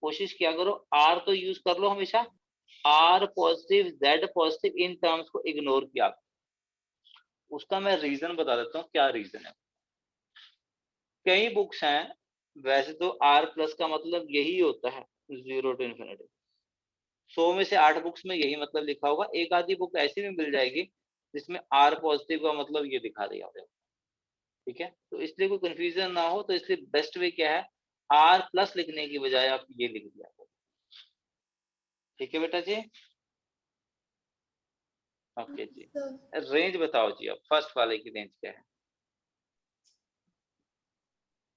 कोशिश किया करो आर तो यूज कर लो हमेशा, आर पॉजिटिव जेड पॉजिटिव इन टर्म्स को इग्नोर किया। उसका मैं रीजन बता देता हूँ, क्या रीजन है। कई बुक्स हैं, वैसे तो आर प्लस का मतलब यही होता है 0 to इन्फिनिटी। 100 में से 8 बुक्स में यही मतलब लिखा होगा। एक आधी बुक ऐसी भी मिल जाएगी जिसमें आर पॉजिटिव का मतलब ये दिखा दिया होगा। ठीक है, तो इसलिए कोई कंफ्यूजन ना हो, तो इसलिए बेस्ट वे क्या है? आर प्लस लिखने की बजाय आप ये लिख दिया। ठीक है बेटा जी, ओके जी। रेंज बताओ जी, अब फर्स्ट वाले की रेंज क्या है?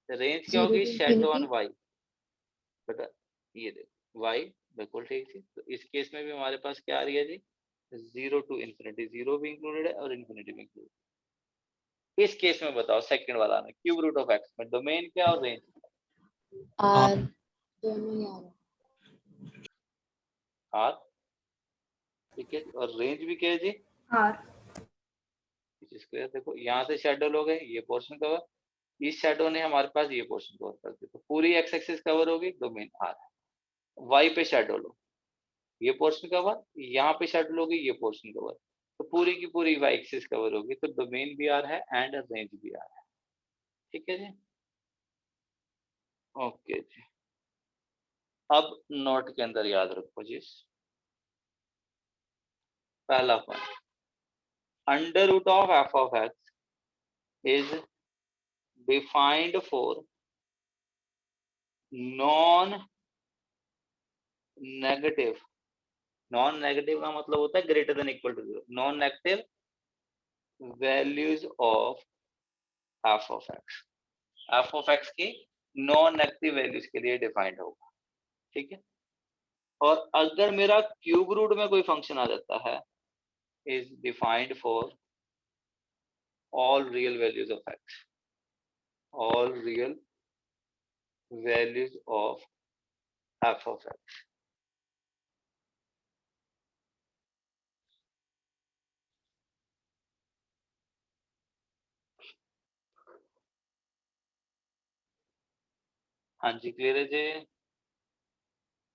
रेंज क्या 0 होगी? to shadow on infinity. Y. बेटा ये देखो वाई, बिल्कुल ठीक थी। तो इस केस में भी हमारे पास क्या आ रही है जी? 0 to इन्फिनिटी, 0 भी इंक्लूडेड है और इन्फिनिटी भी इंक्लूडेड। इस केस में बताओ सेकंड वाला में क्यूब रूट ऑफ एक्स में डोमेन क्या और रेंज? R दोनों ही आ रहा है। आर। ठीक है, और रेंज भी क्या है जी? आर। स्क्वायर। देखो यहाँ से शैडो लोग है, ये पोर्शन कवर, इस शैडो ने हमारे पास ये पोर्शन कवर कर दिया, तो पूरी एक्स एक्सिस कवर होगी, डोमेन आर है। वाई पे शैडो लो, ये पोर्शन कवर, यहाँ पे शैडो लोगे, ये पोर्शन कवर। तो पूरी की पूरी y एक्सिस कवर होगी, तो डोमेन भी R है एंड रेंज भी R है। ठीक है जी, ओके जी। अब नोट के अंदर याद रखो जी, पहला point, under root of f of x is defined for non negative. Non negative का मतलब होता है greater than equal to 0, non negative values of f of x, f of x की नॉन नेगेटिव वैल्यूज के लिए defined होगा। ठीक है, और अगर मेरा क्यूब रूट में कोई फंक्शन आ जाता है, is defined for all real values of x, all real values of f of x। हाँ जी, क्लियर है जी?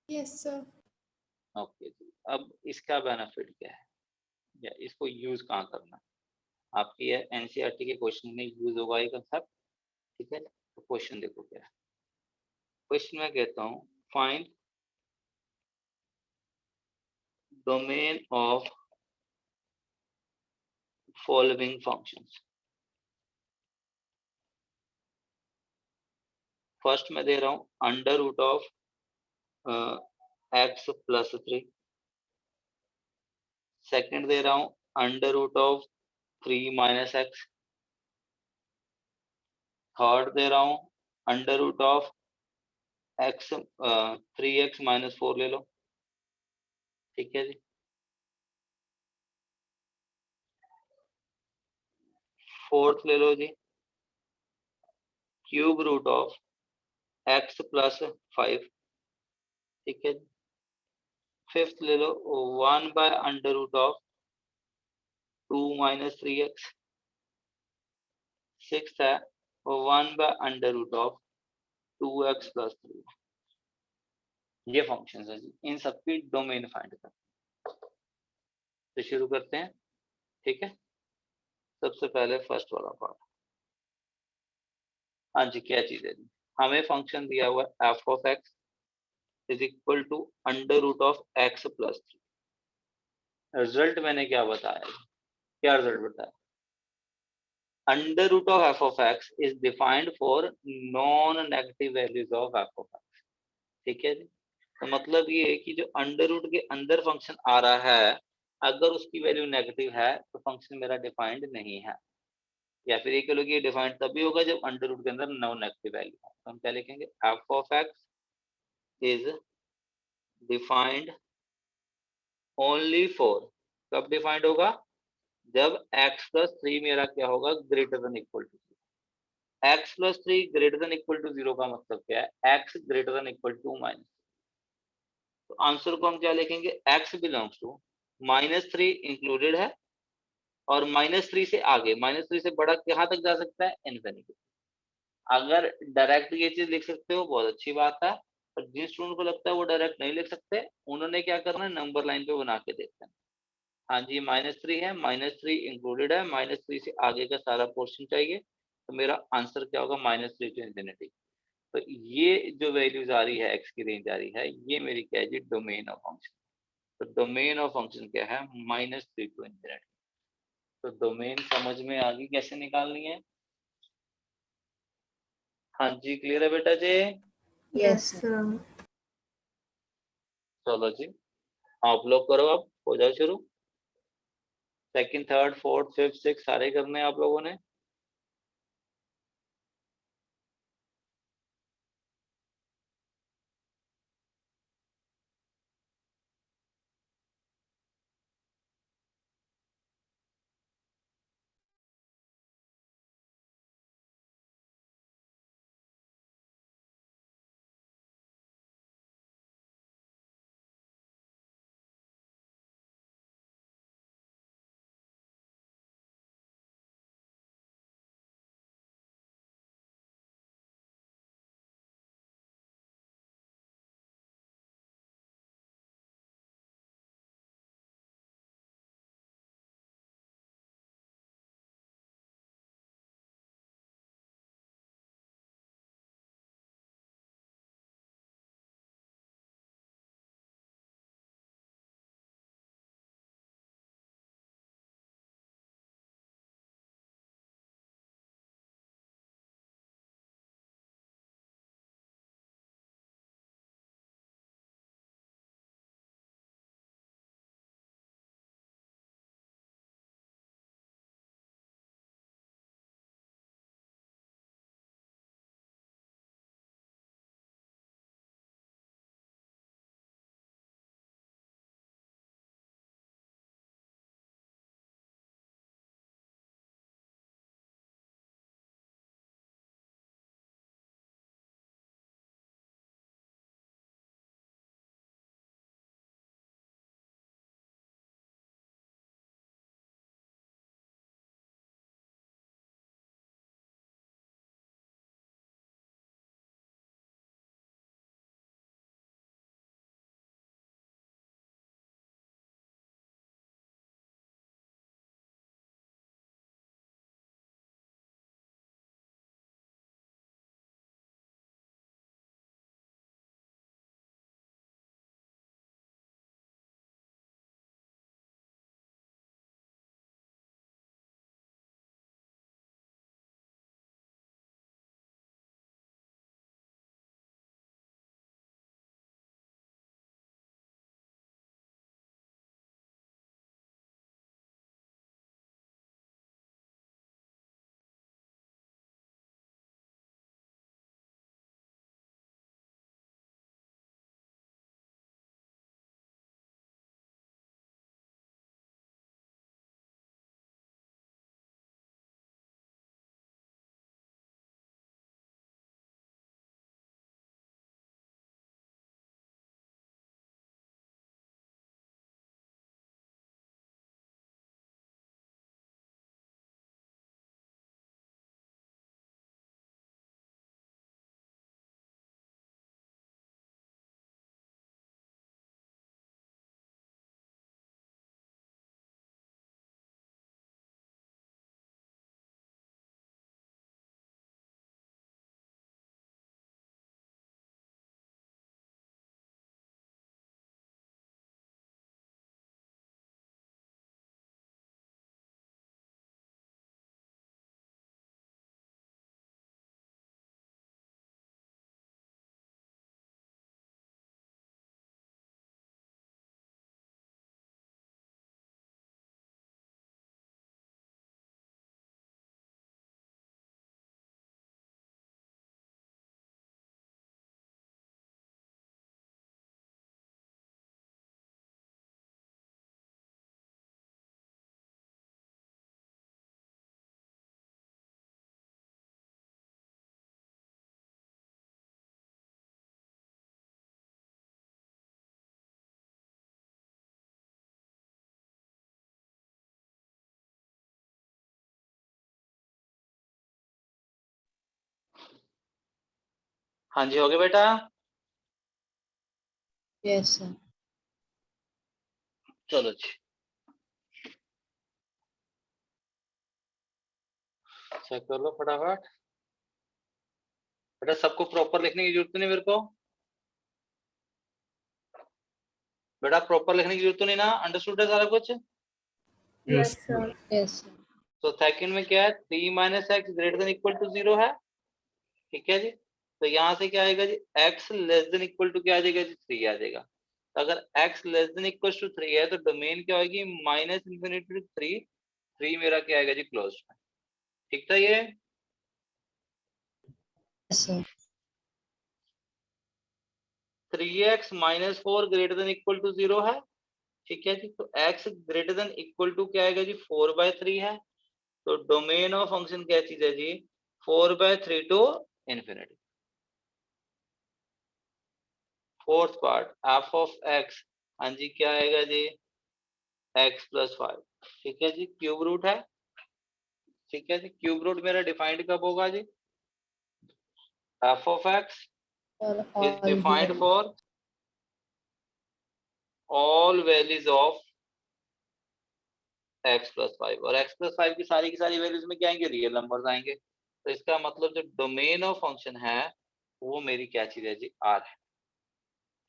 Yes, sir. ओके जी, अब इसका बेनिफिट क्या है या इसको यूज कहाँ करना है? आपकी ये एनसीईआरटी के क्वेश्चन में यूज होगा ये कंसेप्ट। ठीक है, तो क्वेश्चन देखो क्या है। क्वेश्चन में कहता हूँ find domain of following functions. First में दे रहा हूँ under root of x plus 3, second दे रहा हूँ under root of 3 minus X, third दे रहा हूँ under root of x 3x minus 4 ले लो। ठीक है जी, फोर्थ ले लो जी cube root of x plus 5। ठीक है जी, फिफ्थ ले लो 1 by under root of 2 minus 3x। Sixth है 1 by under root of 2x plus 3। ये फंक्शन है जी, इन सबकी डोमेन फाइंड कर। तो शुरू करते हैं। ठीक है, सबसे पहले फर्स्ट वाला पार्ट। हाँ जी, क्या चीज है जी, हमें फंक्शन दिया हुआ है f of x is equal to under root of x plus 3। Result मैंने क्या बताया, क्या रिजल्ट बताया? Under root of f of x is defined for non negative values of f of x। ठीक है जी, तो मतलब ये है कि जो अंडर रूट के अंदर फंक्शन आ रहा है, अगर उसकी वैल्यू नेगेटिव है तो फंक्शन मेरा डिफाइंड नहीं है। या फिर ये कह लो कि ये डिफाइंड तभी होगा जब अंडर रूट के अंदर नॉन नेगेटिव वैल्यू है। तो हम क्या लिखेंगे, f of x is defined only for, कब डिफाइंड होगा? जब x प्लस 3 मेरा क्या होगा, greater than equal to 0। x plus 3 greater than equal to 0 का मतलब क्या है, x greater than equal to minus. तो आंसर को हम क्या लिखेंगे, x बिलोंग्स टू -3 इंक्लूडेड है, और -3 से आगे, -3 से बड़ा कहाँ तक जा सकता है, इनफिनिटी। अगर डायरेक्ट ये चीज लिख सकते हो बहुत अच्छी बात है, पर जिन स्टूडेंट को लगता है वो डायरेक्ट नहीं लिख सकते, उन्होंने क्या करना है, नंबर लाइन पे बना के देखना है। हाँ जी, -3 है, -3 इंक्लूडेड है, -3 से आगे का सारा पोर्शन चाहिए, तो मेरा आंसर क्या होगा, -3 टू इन्फिनिटी। तो ये जो वैल्यूज आ रही है, एक्स की रेंज आ रही है, ये मेरी क्या है जी, डोमेन ऑफ फंक्शन। तो डोमेन ऑफ फंक्शन क्या है, -3 टू इन्फिनिटी। तो डोमेन समझ में आ गई कैसे निकालनी है? हाँ जी, क्लियर है बेटा जी? Yes sir. चलो जी, आप लोग करो, अब हो जाओ शुरू। Second, third, fourth, fifth, six सारे करने हैं आप लोगों ने। हाँ जी, हो गया बेटा। Yes, sir. चलो जी, चेक कर लो फटाफट। बेटा सबको प्रॉपर लिखने की जरूरत नहीं मेरे को। बेटा प्रॉपर लिखने की जरूरत नहीं ना, अंडरस्टूड है सारा कुछ। Yes sir. Yes, sir. तो सेकंड में क्या है, 3 minus x greater than equal to 0 है, ठीक है जी। तो यहाँ से क्या आएगा जी, x less than equal to क्या आ जाएगा जी, 3 आ जाएगा। तो अगर x less than equal to 3 है तो डोमेन क्या होगी, माइनस इन्फिनिटी टू 3। 3 मेरा क्या आएगा जी, क्लोज में। ठीक था ये। Yes, sir. 3x minus 4 greater than equal to 0 है, ठीक है जी। तो x greater than equal to क्या आएगा जी, 4/3 है। तो डोमेन ऑफ फंक्शन क्या चीज है जी, 4/3 to infinity. Fourth part f of x, हाँ जी क्या आएगा जी, x प्लस 5, ठीक है जी। क्यूब रूट है, ठीक है जी। क्यूब रूट मेरा डिफाइंड कब होगा जी, F of X For is all defined values. For all values of x plus 5, और x प्लस 5 की सारी वैल्यूज में क्या आएंगे, रियल नंबर्स आएंगे। तो इसका मतलब जो डोमेन ऑफ फंक्शन है वो मेरी क्या चीज है जी, r है,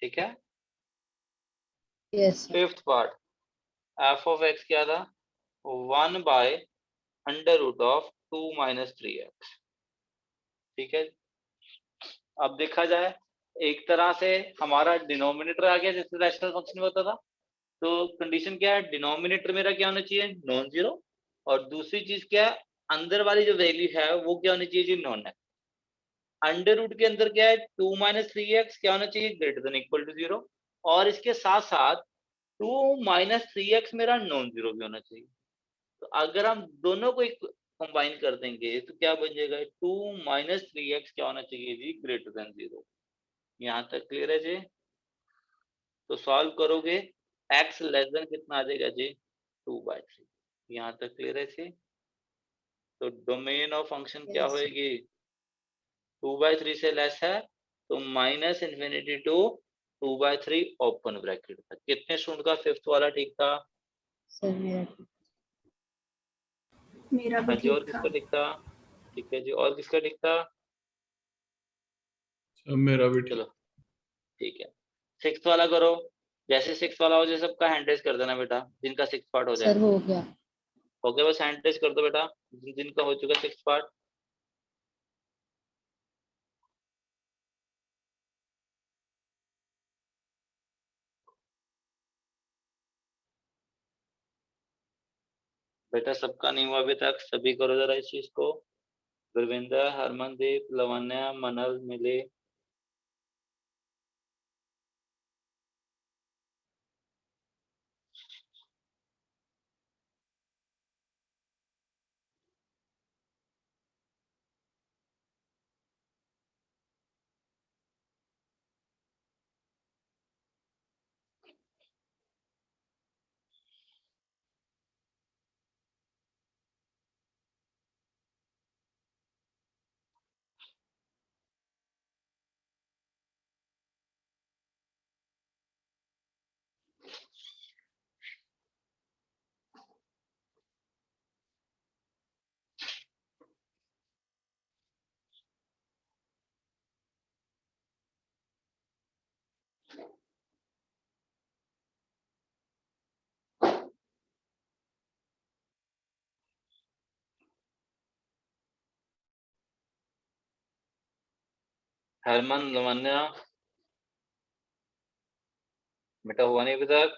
ठीक है। Yes, sir. Fifth part f of x क्या था, 1/√2 - 3x, ठीक है। अब देखा जाए, एक तरह से हमारा डिनोमिनेटर आ गया जैसे रैशनल फंक्शन में होता था। तो कंडीशन क्या है, डिनोमिनेटर मेरा क्या होना चाहिए, नॉन जीरो। और दूसरी चीज क्या है, अंदर वाली जो वैल्यू है वो क्या होनी चाहिए जी, नॉन है। अंडर रूट के अंदर क्या है, 2 - 3x क्या होना चाहिए, ग्रेटर देन इक्वल टू 0। और इसके साथ साथ 2 - 3x मेरा नॉन जीरो भी होना चाहिए। तो अगर हम दोनों को कंबाइन कर देंगे तो क्या बन जाएगा, 2 - 3x क्या होना चाहिए जी, ग्रेटर देन 0। यहाँ तक क्लियर है जी। तो सॉल्व करोगे, x लेस देन कितना आ जाएगा जी, 2/3। यहाँ तक क्लियर है जी। तो डोमेन ऑफ फंक्शन क्या Yes, sir. होएगी, 2/3 से लेस है तो minus infinity to 2/3 open bracket तक। कितने स्टूडेंट का फिफ्थ वाला ठीक था, Sir, मेरा मेरा भी हाँ जी। और ठीक था। किसका ठीक था, ठीक है जी। और किसका ठीक था, मेरा भी ठीक। चलो ठीक है। सिक्स वाला करो, जैसे सिक्स वाला हो जाए सबका हैंड रेज कर देना बेटा, जिनका सिक्स पार्ट हो जाए। सर हो गया. हो गया, बस हैंड रेज कर दो बेटा जिनका हो चुका सिक्स पार्ट। बेटा सबका नहीं हुआ अभी तक, सभी करो जरा इस चीज को। गुरविंदर, हरमनदीप, लवन्या, मनल, मिली। हरमन, लवन्या, बेटा हुआ नहीं अभी तक।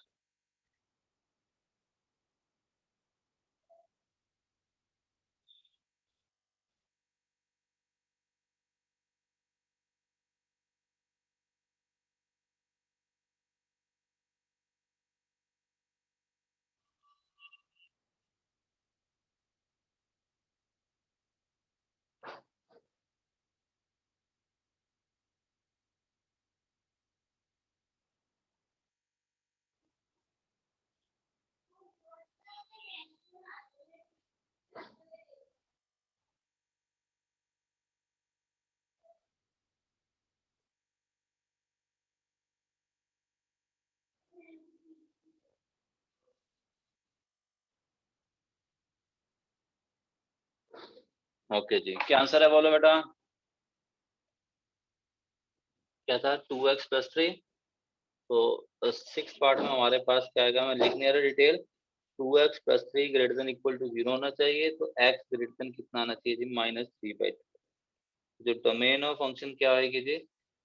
ओके जी, क्या आंसर है बोलो बेटा? क्या था? 2x plus 3। तो 6 पार्ट में हमारे पास क्या आएगा, मैं लिखने आ रहा detail. 2x plus 3 greater than equal to 0 होना चाहिए, तो x ग्रेटर देन कितना आना चाहिए जी? -3/2। जो डोमेन ऑफ फंक्शन क्या आएगी जी?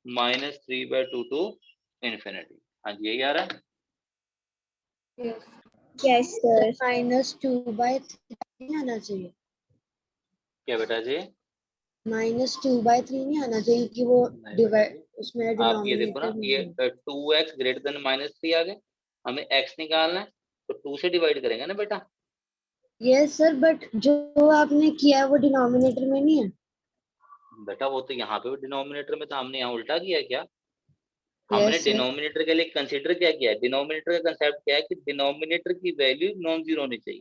-3/2 टू इन्फिनिटी। हाँ जी, यही आ रहा है। यस सर, -2/3 आना चाहिए। क्या बेटा जी? -2/3 नहीं आना चाहिए कि वो नहीं बेटा डिवाइड जी, उसमें आप ये देखो ना, डिनोमिनेटर ये में। 2x ग्रेटर देन -3 आ गए, हमें x निकालना है, तो 2 से डिवाइड करेंगे ना बेटा। यस सर, बट जो आपने किया है वो डिनोमिनेटर में नहीं है। बेटा वो तो यहाँ पे भी डिनोमिनेटर में था, हमने यहाँ उल्टा किया क्या? हमने यस सर। डिनोमिनेटर के लिए कंसीडर क्या किया है? डिनोमिनेटर का कंसेप्ट क्या है कि डिनोमिनेटर की वैल्यू नॉन जीरो होनी चाहिए।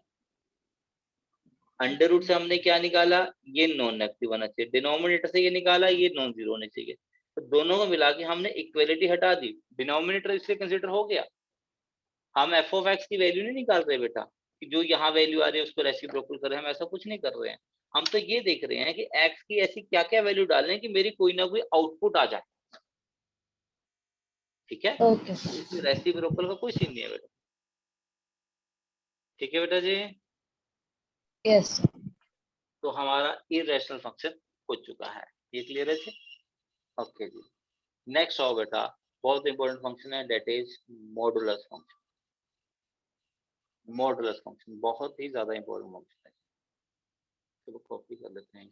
अंडर रूट से हमने क्या निकाला? ये नॉन नेगेटिव होना चाहिए। डिनोमिनेटर से ये निकाला, ये नॉन जीरो होने चाहिए। तो दोनों को मिला के हमने इक्वलिटी हटा दी, डिनोमिनेटर इसलिए कंसीडर हो गया। हम एफ ऑफ एक्स की वैल्यू नहीं निकाल रहे बेटा कि जो यहाँ वैल्यू आ रही है उसको रेसिप्रोकल कर रहे हैं, हम ऐसा कुछ नहीं कर रहे हैं। हम तो ये देख रहे हैं कि एक्स की ऐसी क्या क्या वैल्यू डालें कि मेरी कोई ना कोई आउटपुट आ जाए। ठीक है, ओके सर। रेसिप्रोकल का कोई सीन नहीं है बेटा। ठीक है बेटा जी, यस सर। तो हमारा इरेशनल फंक्शन हो चुका है। ये क्लियर है जी? ओके जी, नेक्स्ट आओ बेटा, बहुत इंपॉर्टेंट फंक्शन है, that is modulus function. Modulus function बहुत ही ज्यादा इंपॉर्टेंट फंक्शन है। चलो कॉपी कर लेते हैं।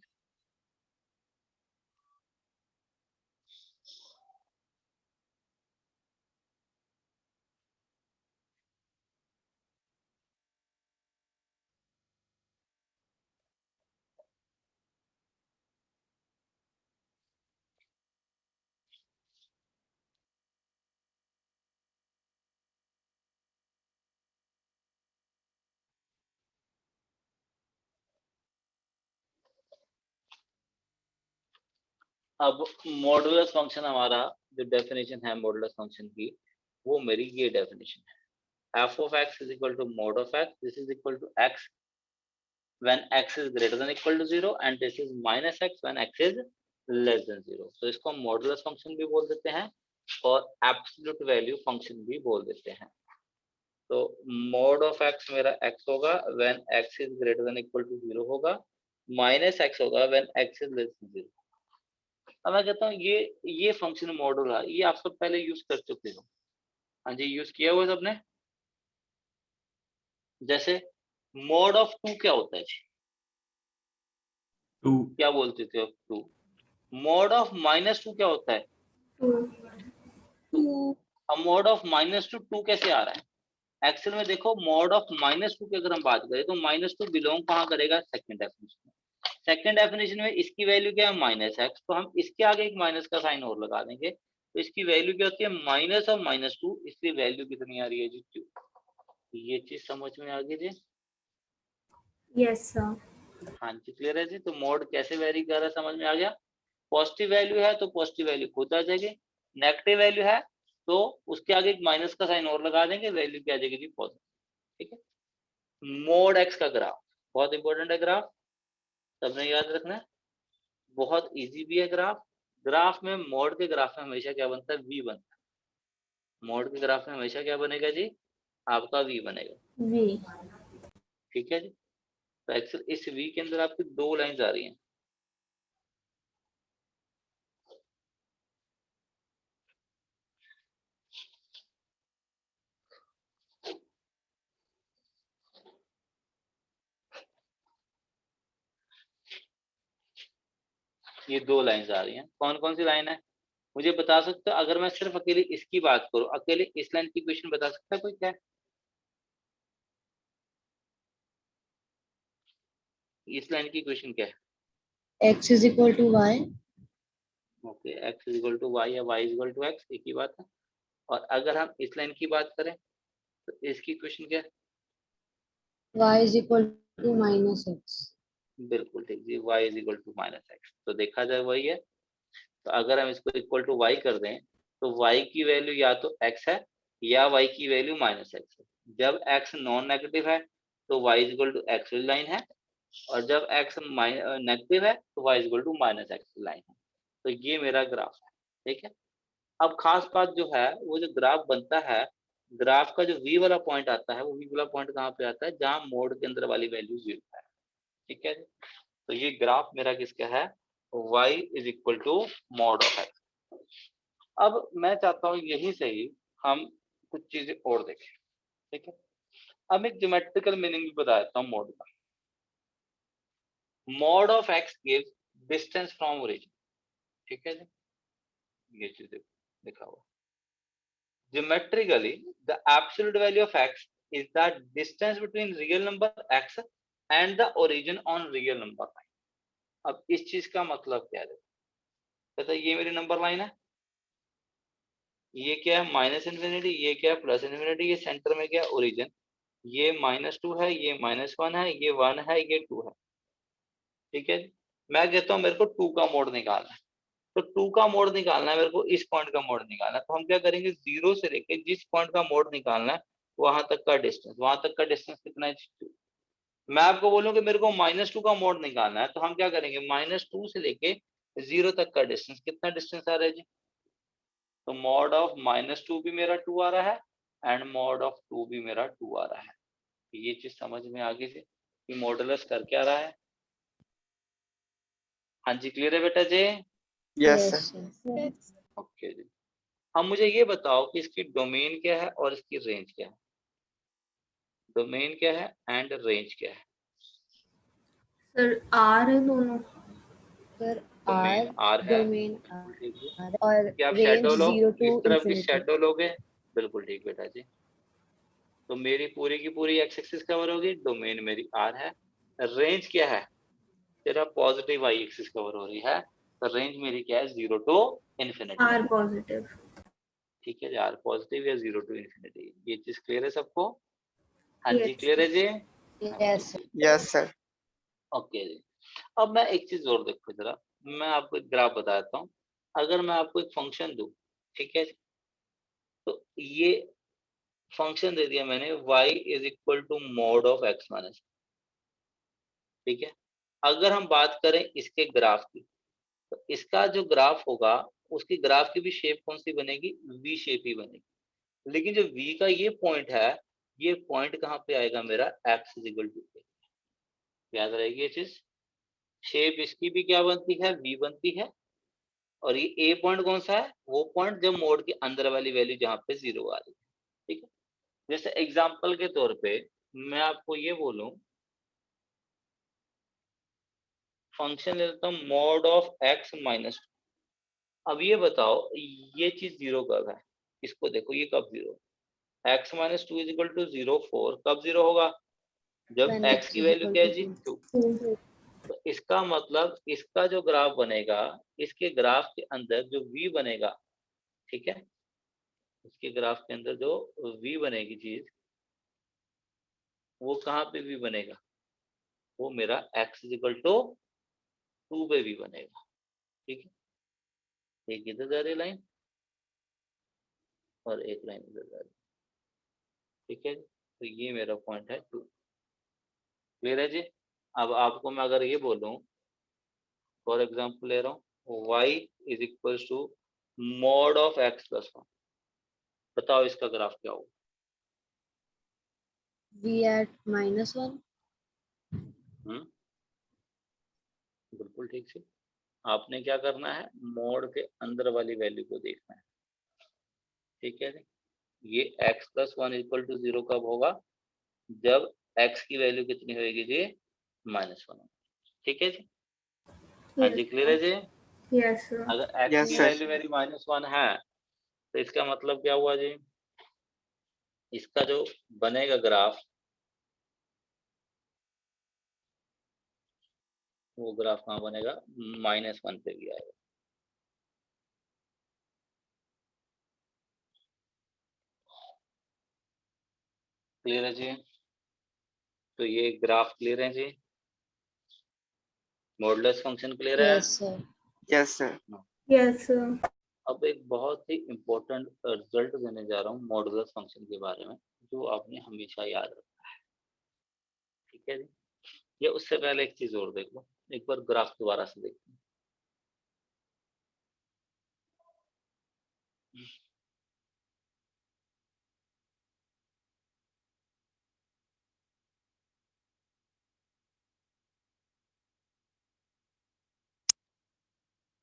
अब मॉडुलस फंक्शन हमारा जो डेफिनेशन है मॉडुलस फंक्शन की, वो मेरी ये डेफिनेशन है। f of x is equal to mod of x, this is equal to x when x is greater than equal to 0 and this is minus x when x is less than 0। तो इसको हम modulus function भी बोल देते हैं और absolute value function भी बोल देते हैं। तो mod of x मेरा x होगा when x is greater than equal to 0 होगा, माइनस x होगा when x is less than 0। अब मैं कहता हूँ ये फंक्शन मॉडुला ये आप सब पहले यूज कर चुके हो। हाँ जी, यूज किया हुआ सबने। जैसे मॉड ऑफ 2 क्या होता है जी? 2 क्या बोलते थे आप? 2। मॉड ऑफ -2 क्या होता है? 2 अब मॉड ऑफ -2 कैसे आ रहा है? एक्सेल में देखो, मॉड ऑफ -2 की अगर हम बात करें तो -2 बिलोंग कहाँ करेगा? सेकंड डेफिनेशन में। सेकंड डेफिनेशन में इसकी वैल्यू क्या है? -x। तो हम इसके आगे एक माइनस का साइन और लगा देंगे, तो इसकी वैल्यू क्या होती है? माइनस ऑफ -2, इसलिए वैल्यू कितनी आ रही है जी? 2। ये चीज समझ में आ गई जी? Yes sir. हाँ जी, क्लियर है जी? तो मोड कैसे वेरी कर रहा है समझ में आ गया। पॉजिटिव वैल्यू है तो पॉजिटिव वैल्यू खुद आ जाएगी, नेगेटिव वैल्यू है तो उसके आगे एक माइनस का साइन और लगा देंगे, वैल्यू क्या आ जाएगी जी? पॉजिटिव। ठीक है, मोड एक्स का ग्राफ बहुत इंपॉर्टेंट है। ग्राफ सबने याद रखना है, बहुत इजी भी है ग्राफ। ग्राफ में मोड के ग्राफ में हमेशा क्या बनता है? वी बनता है। मोड के ग्राफ में हमेशा क्या बनेगा जी? आपका वी बनेगा। वी। ठीक है जी, तो एक्चुअल इस वी के अंदर आपकी दो लाइंस आ रही हैं। ये दो लाइंस आ रही हैं, कौन कौन सी लाइन है मुझे बता सकते हो? अगर मैं सिर्फ अकेले इसकी बात करूं, अकेले इस लाइन की क्वेश्चन बता सकता है कोई? क्या इस लाइन की क्वेश्चन क्या है? x is equal to y। Okay, X is equal to Y या Y is equal to X, एक ही बात है। और अगर हम इस लाइन की बात करें तो इसकी क्वेश्चन क्या है? y is equal to -x। बिल्कुल ठीक जी, y is equal to minus x. तो देखा जाए वही है। तो अगर हम इसको इक्वल टू y कर दें तो y की वैल्यू या तो x है या y की वैल्यू -x है। जब x नॉन नेगेटिव है तो y is equal to x line है, और जब x नेगेटिव है तो y equal to minus x line है। तो ये मेरा ग्राफ है, ठीक है। अब खास बात जो है, वो जो ग्राफ बनता है, ग्राफ का जो v वाला पॉइंट आता है, वो v वाला पॉइंट कहाँ पे आता है, जहां मोड के अंदर वाली वैल्यू 0 है, ठीक है। तो ये ग्राफ मेरा किसका है, y is equal to mod of x। अब मैं चाहता हूँ यही से ही हम कुछ चीजें और देखें, ठीक है। अब एक ज्योमेट्रिकल मीनिंग भी बता देता हूँ मोड का। Mod of x gives distance from origin, ठीक है जी, ये चीज लिखा हुआ। Geometrically, the absolute value of x is the distance between real number x and the origin on real number line. अब इस चीज का मतलब क्या है, पता ये मेरी नंबर लाइन है, ये क्या है माइनस इन्फिनिटी, ये क्या है प्लस इन्फिनिटी, ये सेंटर में क्या है ओरिजिन, ये -2 है, ये -1 है, ये 1 है, ये 2 है, ठीक है। मैं कहता हूँ मेरे को 2 का मोड निकालना है, तो 2 का मोड निकालना है मेरे को, इस पॉइंट का मोड निकालना है। तो हम क्या करेंगे, 0 से लेके जिस पॉइंट का मोड निकालना है वहां तक का डिस्टेंस, वहां तक का डिस्टेंस कितना है 2। मैं आपको बोलूं कि मेरे को -2 का मोड निकालना है, तो हम क्या करेंगे, -2 से लेके 0 तक का डिस्टेंस, कितना डिस्टेंस आ रहा है जी, तो मॉड ऑफ -2 भी मेरा 2 आ रहा है एंड मॉड ऑफ 2 भी मेरा 2 आ रहा है। ये चीज समझ में आ गई थी कि मॉडुलस कर क्या रहा है। हाँ जी, क्लियर है बेटा जी, yes sir. yes. Yes. Okay जी। अब मुझे ये बताओ कि इसकी डोमेन क्या है और इसकी रेंज क्या है, डोमेन क्या है एंड रेंज क्या है। सर आर है दोनों। सर डोमेन R आर है, डोमेन बिल्कुल ठीक है। R और क्या आप रेंज शेडो लो, 0 to इस तरफ की infinity। शेडो लोगे, बिल्कुल ठीक बेटा जी। तो मेरी पूरी की पूरी एक्स एक्सिस कवर होगी, डोमेन मेरी आर है। रेंज क्या है, तेरा पॉजिटिव वाई एक्सिस कवर हो रही है, तो रेंज मेरी क्या है 0 टू इन्फिनिटी, आर पॉजिटिव। ठीक है जी, आर पॉजिटिव या 0 टू इन्फिनिटी। ये चीज क्लियर है सबको, हाँ जी Yes. क्लियर है जी, Yes, sir. Yes sir. Okay जी। अब मैं एक चीज और देखो जरा, मैं आपको एक ग्राफ बता देता हूँ। अगर मैं आपको एक फंक्शन दूं, ठीक है, तो ये फंक्शन दे दिया मैंने, y is equal to mod of x minus, ठीक है। अगर हम बात करें इसके ग्राफ की, तो इसका जो ग्राफ होगा, उसकी ग्राफ की भी शेप कौन सी बनेगी, वी शेप ही बनेगी। लेकिन जो v का ये पॉइंट है, ये पॉइंट कहाँ पे आएगा मेरा, x इज इक्वल टू, याद रहेगी ये चीज। शेप इसकी भी क्या बनती है, v बनती है। और ये ए पॉइंट कौन सा है, वो पॉइंट जब मोड के अंदर वाली वैल्यू जहाँ पे 0 आ रही है, ठीक है। जैसे एग्जांपल के तौर पे मैं आपको ये बोलूं, फंक्शन ले लेता हूँ मॉड ऑफ x माइनस। अब ये बताओ ये चीज 0 कब है, इसको देखो ये कब 0, x minus 2 is equal to 0 4 कब 0 होगा, जब When x x की is वैल्यू equal क्या है to जी 2. 2। तो इसका मतलब इसका जो ग्राफ बनेगा, इसके ग्राफ के अंदर जो v बनेगा, ठीक है, इसके ग्राफ के अंदर जो v बनेगी चीज, वो कहाँ पे v बनेगा, वो मेरा x इज इक्वल टू 2 पे v बनेगा, ठीक है। एक इधर जा रही लाइन और एक लाइन इधर जा रही, ठीक है। तो ये मेरा पॉइंट है 2, क्लियर है जी। अब आपको मैं अगर ये बोलूं, फॉर एग्जांपल ले रहा हूँ, y is equal to mod of x plus 1, बताओ इसका ग्राफ क्या होगा। V at -1. बिल्कुल ठीक से, आपने क्या करना है, मोड के अंदर वाली वैल्यू को देखना है, ठीक है जी। ये x प्लस 1 इक्वल टू 0 कब होगा, जब x की वैल्यू कितनी होगी जी, -1, ठीक है जी। हाँ जी क्लियर है जी। Yes, sir. अगर x यस की सर। वैल्यू मेरी -1 है, तो इसका मतलब क्या हुआ जी, इसका जो बनेगा ग्राफ, वो ग्राफ कहाँ बनेगा, -1 पे भी आएगा। क्लियर है जी, तो ये ग्राफ क्लियर है जी, मॉडुलस फंक्शन क्लियर है। Yes, sir. Yes sir. Yes, sir. अब एक बहुत ही इम्पोर्टेंट रिजल्ट देने जा रहा हूँ मॉडुलस फंक्शन के बारे में, जो आपने हमेशा याद रखना है, ठीक है जी। या उससे पहले एक चीज और देख लो, एक बार ग्राफ दोबारा से देखते हैं।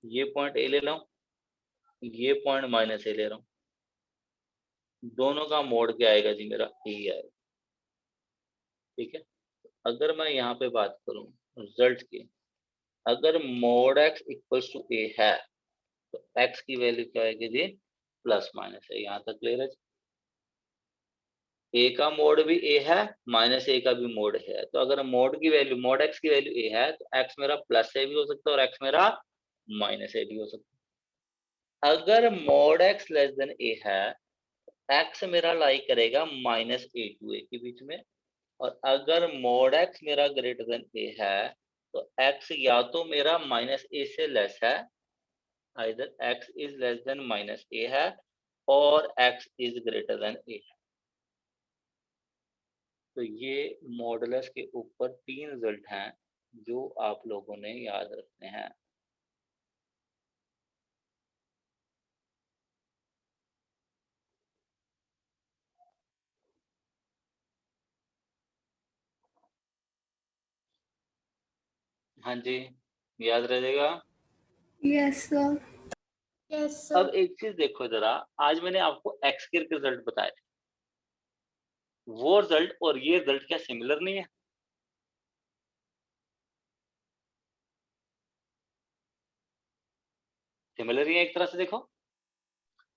ये पॉइंट ए ले रहा हूं, ये पॉइंट माइनस ए ले रहा हूं, दोनों का मोड क्या आएगा जी? मेरा ए आएगा। ठीक है, अगर मैं यहाँ पे बात करूं रिजल्ट की, अगर मोड एक्स इक्वल्स टू ए है तो एक्स की वैल्यू क्या आएगी जी? प्लस माइनस है। यहाँ तक क्लियर है? ए का मोड भी ए है, माइनस ए का भी मोड है, तो अगर मोड की वैल्यू, मोड एक्स की वैल्यू ए है तो एक्स मेरा प्लस ए भी हो सकता है और एक्स मेरा माइनस ए भी हो सकता है। अगर mode X less than A है, एक्स मेरा लाई करेगा माइनस ए टू ए के बीच में, और अगर मोड एक्स मेरा ग्रेटर देन ए है तो एक्स या तो मेरा माइनस ए से लेस है, either X is less than minus A है, और X is greater than A है। तो ये मॉडुलस के ऊपर 3 रिजल्ट हैं जो आप लोगों ने याद रखने हैं। हाँ जी, याद रहेगा। Yes sir. Yes, अब sir. एक चीज देखो जरा, आज मैंने आपको एक्स के रिजल्ट बताए थे, वो रिजल्ट और ये रिजल्ट क्या सिमिलर नहीं है? सिमिलर ही है एक तरह से। देखो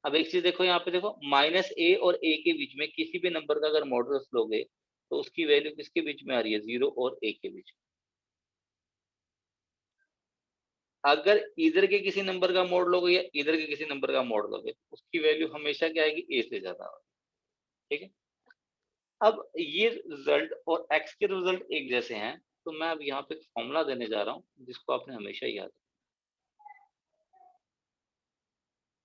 अब एक चीज देखो, यहाँ पे देखो माइनस ए और ए के बीच में किसी भी नंबर का अगर मॉडुलस लोगे तो उसकी वैल्यू किसके बीच में आ रही है? 0 और ए के बीच में। अगर इधर के किसी नंबर का मोड लोगे या इधर के किसी नंबर का मोड लोगे, उसकी वैल्यू हमेशा क्या आएगी? ए से ज्यादा होगी। ठीक है, अब ये रिजल्ट और एक्स के रिजल्ट एक जैसे हैं, तो मैं अब यहाँ पे फॉर्मूला देने जा रहा हूँ जिसको आपने हमेशा याद रखना।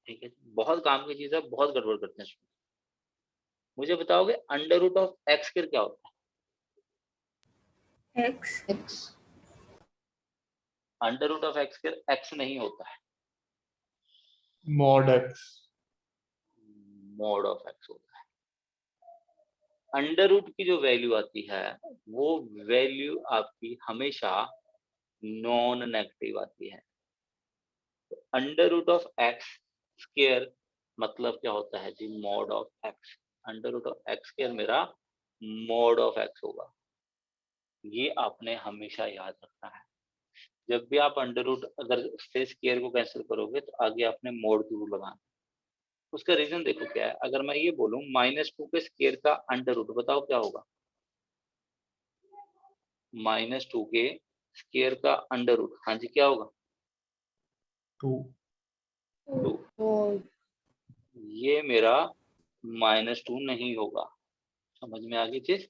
ठीक है, बहुत काम की चीज है, बहुत गड़बड़ करते हैं। मुझे बताओगे अंडर रूट ऑफ एक्स के क्या होता है? X. X. Under root of x के एक्स नहीं होता है, mod x. Mod of x होता है। अंडर रूट की जो वैल्यू आती है वो वैल्यू आपकी हमेशा नॉन नेगेटिव आती है। तो under root of x square मतलब क्या होता है जी? Mod of X. Under root of x square मेरा मॉड ऑफ एक्स होगा, ये आपने हमेशा याद रखना है। जब भी आप अंडर रूट अगर से स्क्वायर को कैंसिल करोगे तो आगे आपने मोड जरूर लगाना। उसका रीजन देखो क्या है। अगर मैं ये बोलूं -2 के स्क्वायर का अंडर रूट, बताओ क्या होगा? -2 के स्क्वायर का अंडर रूट, हाँ जी क्या होगा? 2. 2। 4. ये मेरा -2 नहीं होगा। समझ में आ गई चीज?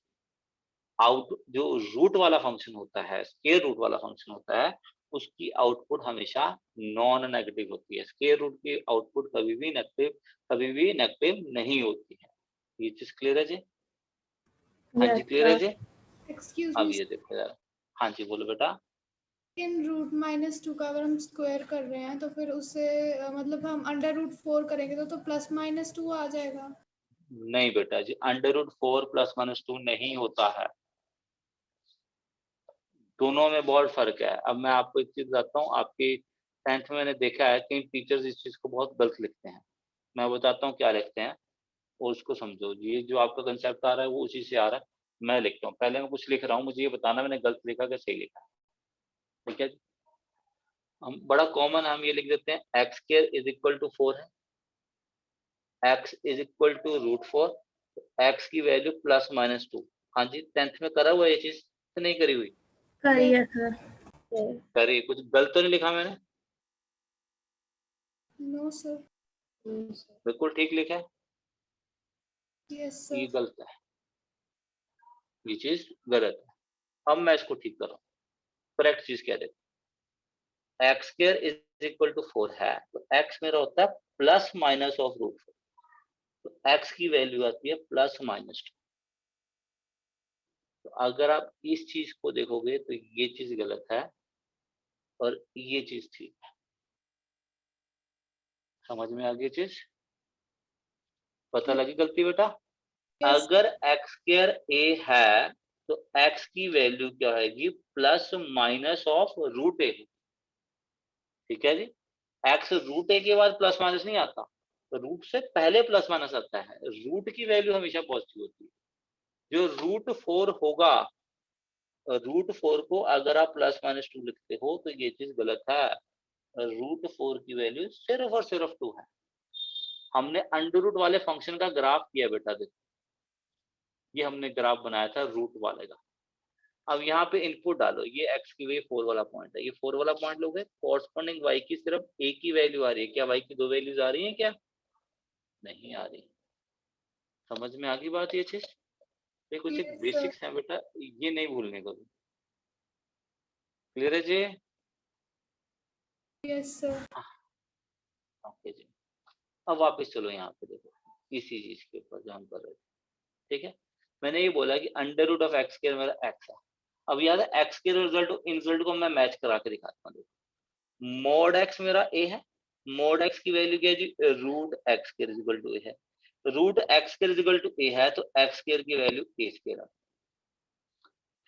आउट जो रूट वाला फंक्शन होता है, स्क्वायर रूट वाला फंक्शन होता है, उसकी आउटपुट हमेशा नॉन नेगेटिव होती है। स्क्वायर रूट की आउटपुट कभी भी नेगेटिव नहीं होती है। ये चीज क्लियर है जी? हाँ जी यस क्लियर है सर। जी? Excuse अब me. ये देखो यार, हाँ जी बोलो बेटा। इन रूट -2 का अगर हम स्क्वायर कर रहे हैं तो फिर उससे मतलब हम अंडर रूट 4 करेंगे तो प्लस -2 आ जाएगा। नहीं बेटा जी, अंडर रूट 4 + -2 नहीं होता है, दोनों में बहुत फर्क है। अब मैं आपको एक चीज बताता हूँ, आपकी 10th में मैंने देखा है कई टीचर्स इस चीज को बहुत गलत लिखते हैं। मैं बताता हूँ क्या लिखते हैं और उसको समझो। ये जो आपका कंसेप्ट आ रहा है वो उसी से आ रहा है। मैं लिखता हूँ, पहले मैं कुछ लिख रहा हूँ, मुझे ये बताना मैंने गलत लिखा कि सही लिखा। ठीक है, हम बड़ा कॉमन हम ये लिख देते हैं x² = 4 है, x = √4, x की वैल्यू +-2। हाँ जी 10th में करा हुआ ये चीज नहीं करी हुई? करिए सर। करी। कुछ गलत तो नहीं लिखा मैंने? No sir. बिल्कुल ठीक लिखा है। यस ये सर। गलत है, ये चीज गलत है। अब मैं इसको ठीक कर रहा हूँ। करेक्ट चीज क्या देते? x² = 4 है तो x मेरा होता है ±√4, तो x की वैल्यू आती है +-2। तो अगर आप इस चीज को देखोगे तो ये चीज गलत है और ये चीज ठीक है। समझ में आ गई चीज? पता लगी गलती बेटा? यस अगर एक्स स्क्वायर ए है तो एक्स की वैल्यू क्या आएगी? प्लस माइनस ऑफ रूट ए। ठीक है जी। एक्स रूट ए के बाद प्लस माइनस नहीं आता, रूट से पहले प्लस माइनस आता है। रूट की वैल्यू हमेशा पॉजिटिव होती है। जो रूट 4 होगा, रूट 4 को अगर आप प्लस माइनस 2 लिखते हो तो ये चीज गलत है। रूट 4 की वैल्यू सिर्फ और सिर्फ 2 है। हमने अंडर रूट वाले फंक्शन का ग्राफ किया बेटा, देखो ये हमने ग्राफ बनाया था रूट वाले का। अब यहाँ पे इनपुट डालो, ये एक्स की वैल्यू 4 वाला पॉइंट है, ये 4 वाला पॉइंट लोगे, कॉरस्पॉन्डिंग वाई की सिर्फ एक ही वैल्यू आ रही है। क्या वाई की दो वैल्यूज आ रही है क्या? नहीं आ रही। समझ में आ गई बात? ये चीज ये कुछ एक Yes, sir. बेसिक्स है बेटा, ये नहीं भूलने का। क्लियर है जी? Yes sir. ओके जी। अब वापस चलो यहाँ पे देखो इसी चीज के ऊपर जो हम कर रहे थे। ठीक है, मैंने ये बोला कि under root of x square मेरा एक्स है। अब याद है एक्स के रिजल्ट इन रिजल्ट को मैं मैच करा के दिखाता हूँ। देखो मोड एक्स मेरा ए है, मोड एक्स की वैल्यू क्या है जी? रूट एक्स के इक्वल टू ए है। रूट एक्स के इक्वल टू ए है तो एक्स स्क्वायर की वैल्यू ए स्क्वायर।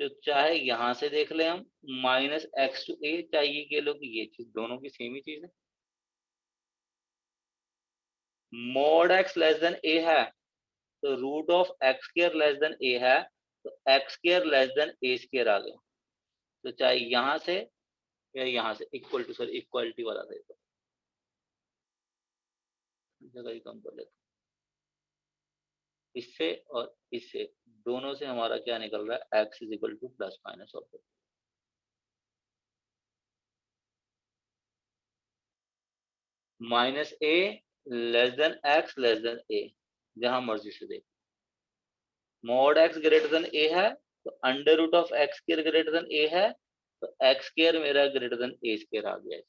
तो चाहे यहां से देख ले हम माइनस एक्स टू ए, चाहे ये कह लो कि ये चीज दोनों की सेम ही चीज है। Mod X less than A है तो root of x square less than A है, तो एक्स स्क्वायर लेस देन ए स्क्वायर आ गया। तो चाहे यहां से या यहां से इक्वल टू, सर इक्वलिटी वाला देखो, जगह ही कम कर लेते, इससे और इससे दोनों से हमारा क्या निकल रहा है? X is equal to plus minus of minus A less than X less than A, जहां मर्जी से देख। Mod X greater than A है तो under root of x square greater than A है, तो एक्स स्क्वायर मेरा ग्रेटर देन ए square आ गया है।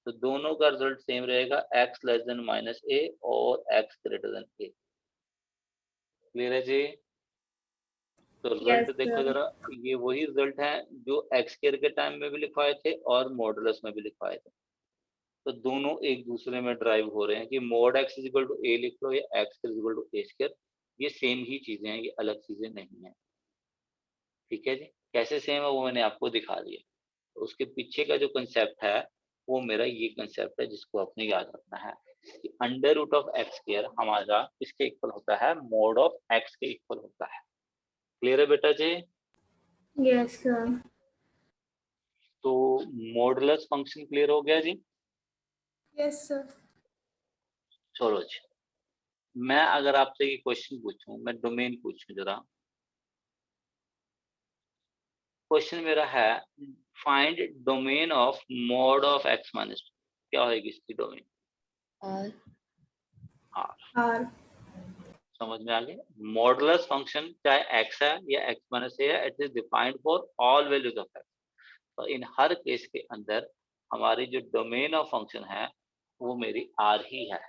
तो दोनों का रिजल्ट सेम रहेगा, एक्स लेस देन माइनस ए और x greater than A. Clear है जी? तो Yes, रिजल्ट देखो sir. जरा, ये वही रिजल्ट है जो एक्स स्क्वायर के टाइम में भी लिखवाए थे और मॉडुलस में भी लिखवाए थे। तो दोनों एक दूसरे में ड्राइव हो रहे हैं कि mod X is equal to A लिख लो या X is equal to A square, ये सेम ही चीजें हैं, ये अलग चीजें नहीं है। ठीक है जी? कैसे सेम है वो मैंने आपको दिखा दिया। तो उसके पीछे का जो कंसेप्ट है वो मेरा ये कंसेप्ट है, जिसको आपने याद रखना है कि under root of x square हमारा किसके इक्वल होता है? मोड ऑफ एक्स के इक्वल होता है। क्लियर है बेटा जी? Yes, sir. तो मॉडुलस फंक्शन क्लियर हो गया जी? Yes sir. चलो जी, मैं अगर आपसे ये क्वेश्चन पूछूं, मैं डोमेन पूछूं जरा। क्वेश्चन मेरा है find domain of mod of x minus, क्या होगी इसकी डोमेन? और हाँ, R. समझ में आ गया? मॉडुलस फंक्शन चाहे एक्स है या एक्स माइनस है, it is defined for all values of x. तो इन हर केस के अंदर हमारी जो डोमेन ऑफ फंक्शन है वो मेरी आर ही है।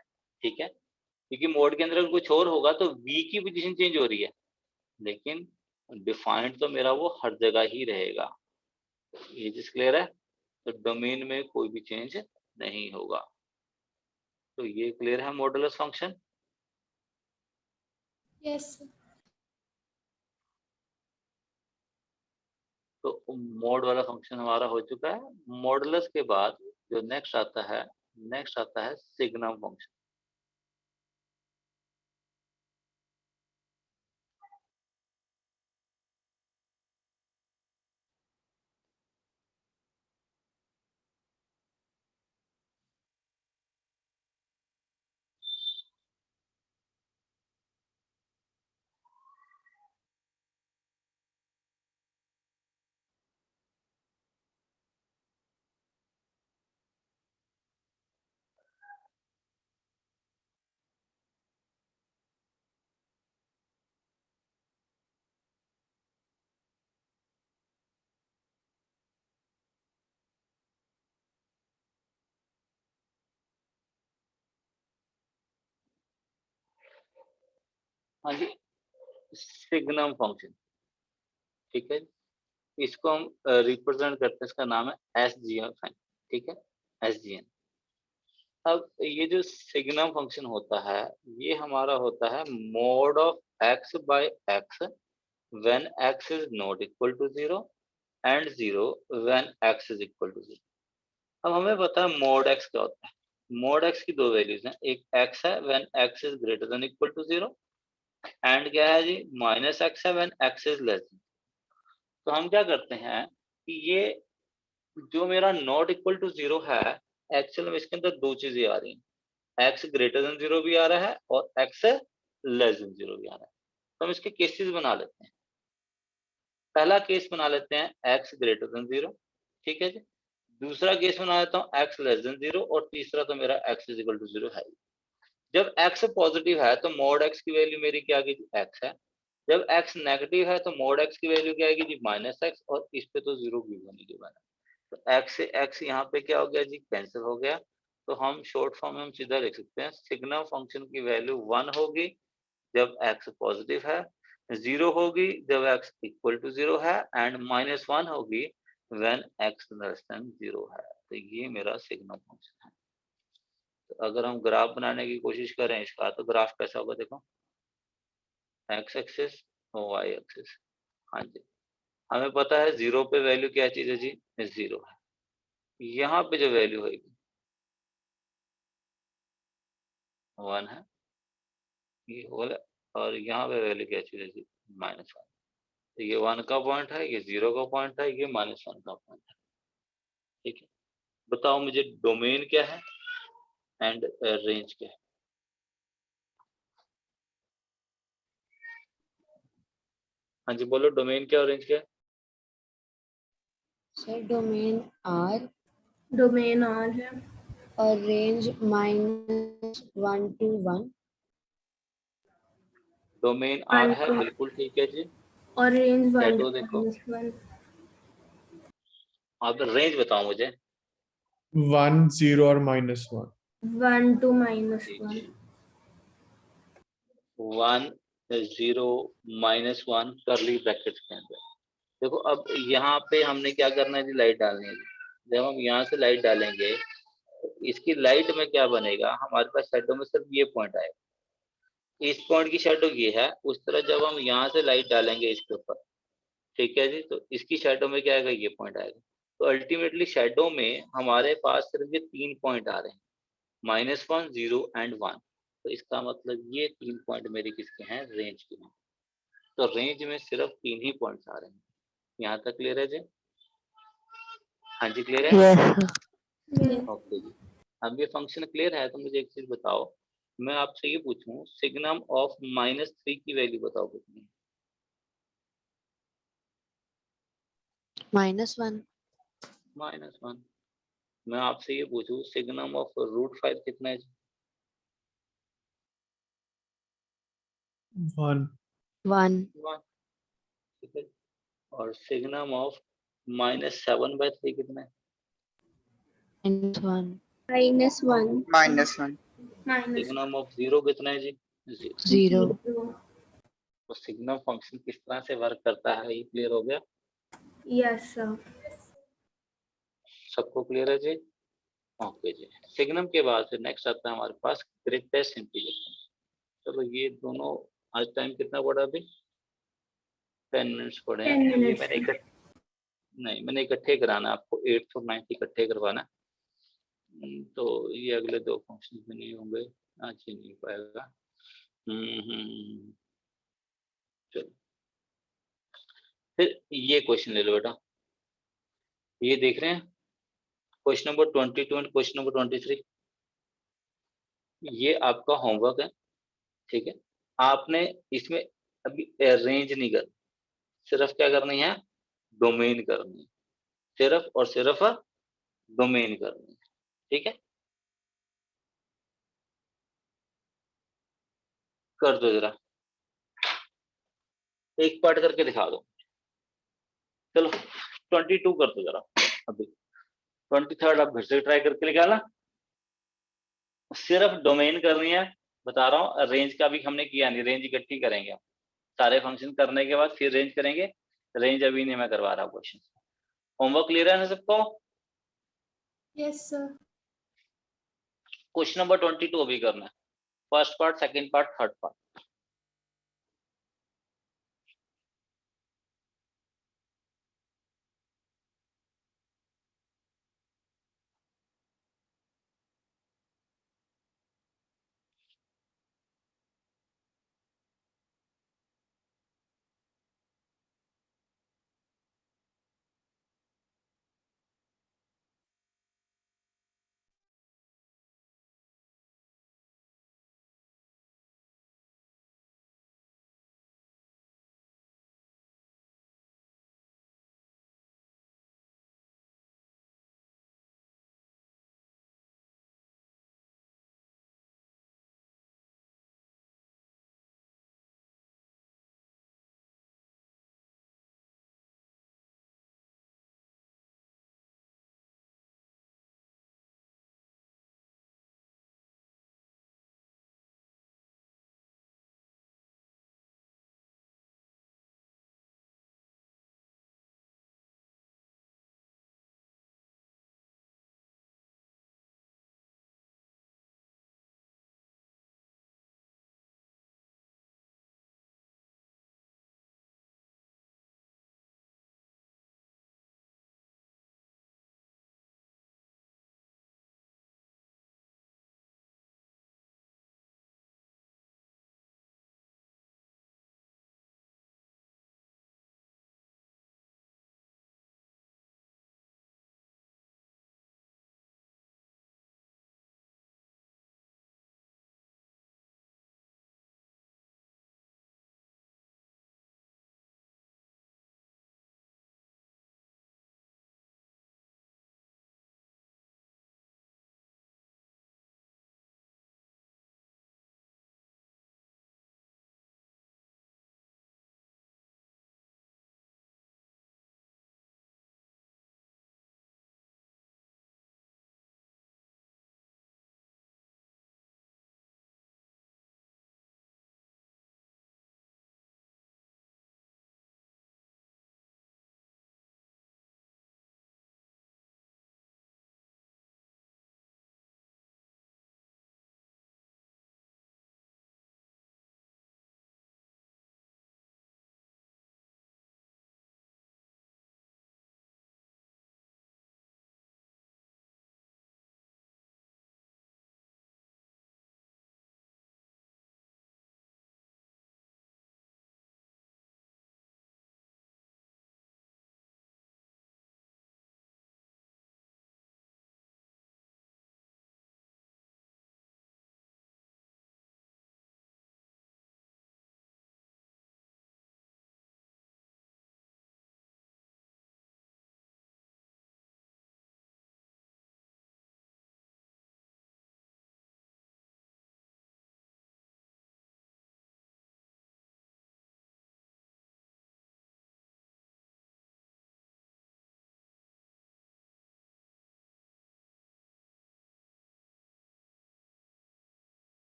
ठीक है, क्योंकि मोड के अंदर कुछ और होगा तो वी की पोजीशन चेंज हो रही है, लेकिन डिफाइंड तो मेरा वो हर जगह ही रहेगा। ये चीज क्लियर है? तो डोमेन में कोई भी चेंज नहीं होगा। तो ये क्लियर है मॉडुलस फंक्शन? Yes sir. तो मोड वाला फंक्शन हमारा हो चुका है। मॉडुलस के बाद जो नेक्स्ट आता है, नेक्स्ट आता है सिग्नम फंक्शन। हाँ जी, सिग्नम फंक्शन। ठीक है, इसको हम रिप्रेजेंट करते हैं, इसका नाम है SGN, ठीक है, SGN। अब ये जो सिग्नम फंक्शन होता है ये हमारा होता है mod of x by x when x is not equal to 0 and 0 when x is equal to 0। अब हमें पता है मोड x क्या होता है। मोड x की दो वैल्यूज हैं, एक x है when x is greater than equal to 0 and क्या है जी माइनस x है when x is less than. तो हम क्या करते हैं कि ये जो मेरा नॉट इक्वल टू 0 है, एक्चुअल में इसके अंदर दो चीजें आ रही हैं, x ग्रेटर देन 0 भी आ रहा है और x लेस देन 0 भी आ रहा है। तो हम इसके केसेस बना लेते हैं। पहला केस बना लेते हैं x ग्रेटर देन 0, ठीक है जी। दूसरा केस बना लेता हूँ x लेस देन 0 और तीसरा तो मेरा x इज इक्वल टू 0 है। जब x पॉजिटिव है तो मोड x की वैल्यू मेरी क्या आएगी, x है। जब x नेगेटिव है तो मोड x की वैल्यू क्या आएगी जी माइनस x, और इस पे तो 0 गिवन ही गिवन है। तो x से x यहाँ पे क्या हो गया जी कैंसिल हो गया। तो हम शॉर्ट फॉर्म में हम सीधा लिख सकते हैं सिग्नम फंक्शन की वैल्यू 1 होगी जब x पॉजिटिव है, 0 होगी जब x इक्वल टू 0 है एंड -1 होगी व्हेन x लेस देन 0 है। तो ये मेरा सिग्नम फंक्शन है। तो अगर हम ग्राफ बनाने की कोशिश करें इसका, तो ग्राफ कैसा होगा देखो, x एक्सिस और y एक्सिस। हाँ जी, हमें पता है 0 पे वैल्यू क्या चीज है जी, 0 है। यहाँ पे जो वैल्यू होगी 1 है, ये होल है, और यहाँ पे वैल्यू क्या चीज है जी -1। तो ये 1 का पॉइंट है, ये 0 का पॉइंट है, ये -1 का पॉइंट है, ठीक है। बताओ मुझे डोमेन क्या है एंड रेंज क्या है। हाँ जी बोलो, डोमेन क्या और रेंज क्या है। Sir domain R domain R है और रेंज -1 to 1। डोमेन R 1 है, to बिल्कुल ठीक है जी। और रेंज 1 शैडो to देखो, -1। आप रेंज बताओ मुझे। 1 0 और -1। 1 to जी -1। जी, 1 0 -1 करली ब्रैकेट के अंदर। देखो अब यहाँ पे हमने क्या करना है जी, लाइट डालनी है। जब हम यहाँ से लाइट डालेंगे तो इसकी लाइट में क्या बनेगा, हमारे पास शैडो में सिर्फ ये पॉइंट आएगा, इस पॉइंट की शैडो ये है। उस तरह जब हम यहाँ से लाइट डालेंगे इसके ऊपर, ठीक है जी, तो इसकी शैडो में क्या आएगा, ये पॉइंट आएगा। तो अल्टीमेटली शैडो में हमारे पास सिर्फ ये 3 पॉइंट आ रहे हैं, -1 0 एंड 1। तो इसका मतलब ये 3 पॉइंट मेरे किसके हैं, रेंज के हैं। तो रेंज में सिर्फ 3 ही पॉइंट्स आ रहे हैं। यहाँ तक क्लियर है जी। हाँ जी क्लियर है। ओके जी, अब ये फंक्शन क्लियर है तो मुझे एक चीज बताओ, मैं आपसे ये पूछूं सिग्नम ऑफ -3 की वैल्यू बताओ कितनी है। -1 -1। मैं आपसे ये पूछूं सिग्नम ऑफ √5 कितना है जी? 1 1 1, ठीक है। और सिग्नम ऑफ -7/3 कितना है? -1 -1 -1 सिग्नम ऑफ 0 कितना है जी? 0। 0 तो सिग्नम फंक्शन किस तरह से वर्क करता है ये क्लियर हो गया, यस सर। सबको क्लियर है जी। ओके जी, सिग्नम के बाद फिर नेक्स्ट आता है हमारे पास ग्रेटेस्ट इंटीग्रेशन। चलो ये दोनों, आज टाइम कितना पड़ा अभी, 10 मिनट्स पड़े 10 हैं। ये मिनट्स मैंने मैंने इकट्ठे कराना, आपको 8th और 9th इकट्ठे करवाना। तो ये अगले 2 फंक्शन में नहीं होंगे, आज ही नहीं हो पाएगा। चलो फिर ये क्वेश्चन ले लो बेटा, ये देख रहे हैं question number 22 and question number 23। ये आपका होमवर्क है, ठीक है। आपने इसमें अभी रेंज नहीं करनी, सिर्फ क्या करनी है, डोमेन करनी है, सिर्फ और सिर्फ डोमेन करनी है, ठीक है। कर दो जरा, एक पार्ट करके दिखा दो। चलो 22 कर दो जरा, अभी 23rd आप फिर से ट्राई करके निकालना। सिर्फ डोमेन करनी है, बता रहा हूँ। रेंज का भी हमने किया नहीं, रेंज इकट्ठी करेंगे हम। सारे फंक्शन करने के बाद फिर रेंज करेंगे, रेंज अभी नहीं मैं करवा रहा क्वेश्चन। होमवर्क क्लियर है ना सबको? Yes sir. क्वेश्चन नंबर 22 अभी करना है, first part, second part, third part.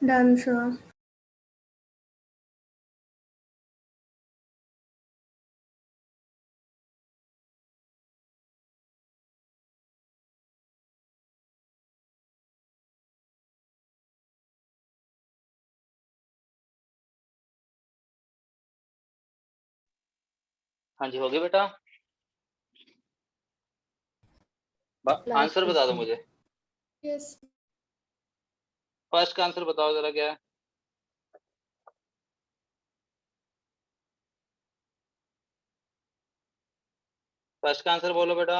Done, sir. हाँ जी, हो गया बेटा? आंसर बता दो मुझे। यस। फर्स्ट का आंसर बताओ जरा क्या है? फर्स्ट का आंसर बोलो बेटा।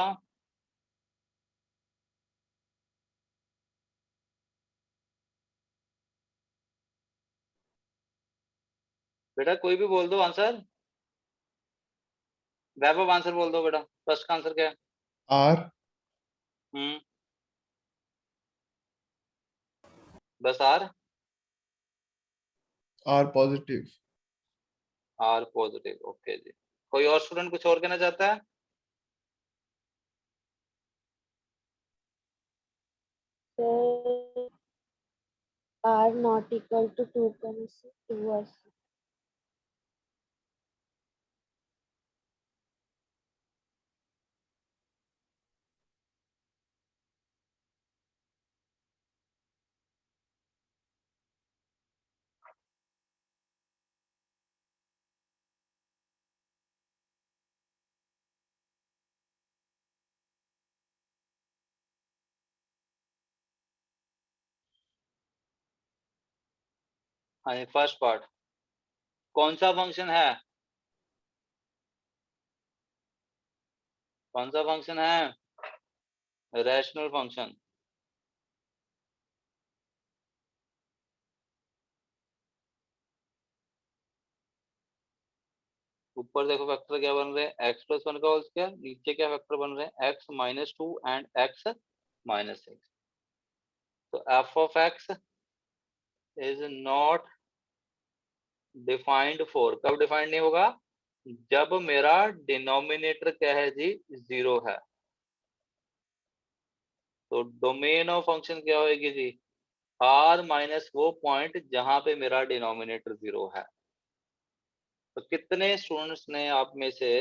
बेटा कोई भी बोल दो आंसर। वैभव आंसर बोल दो बेटा, फर्स्ट का आंसर क्या है? R. हम्म बस R R positive. R positive. Okay जी, कोई और स्टूडेंट कुछ और कहना चाहता है? So R not equal to 2 or 6. हाँ जी, फर्स्ट पार्ट कौन सा फंक्शन है? कौन सा फंक्शन है? Rational function. ऊपर देखो वेक्टर क्या बन रहे हैं, x + 1 का होल स्क्वायर, नीचे क्या वेक्टर बन रहे हैं, x - 2 एंड x - 6। तो f of x is not defined for, कब डिफाइंड नहीं होगा? जब मेरा डिनोमिनेटर क्या है जी, 0 है। तो डोमेन ऑफ फंक्शन क्या होगी जी, r माइनस वो पॉइंट जहां पे मेरा डिनोमिनेटर 0 है। तो कितने स्टूडेंट्स ने आप में से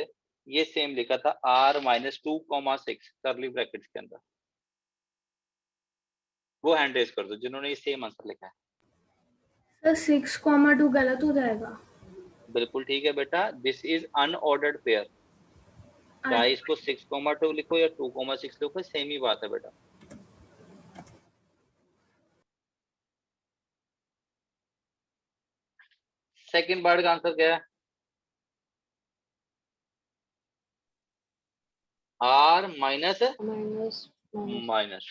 ये सेम लिखा था, r - 2, 6 करली ब्रैकेट्स के अंदर? वो हैंड रेज कर दो जिन्होंने ये सेम आंसर लिखा है। सर 6,2 गलत हो जाएगा। बिल्कुल ठीक है बेटा, दिस इज अनऑर्डर्ड पेयर। चाहे इसको 6,2 लिखो या 2,6 लिखो, सेम ही बात है बेटा। सेकंड पार्ट का आंसर क्या है? r minus minus minus.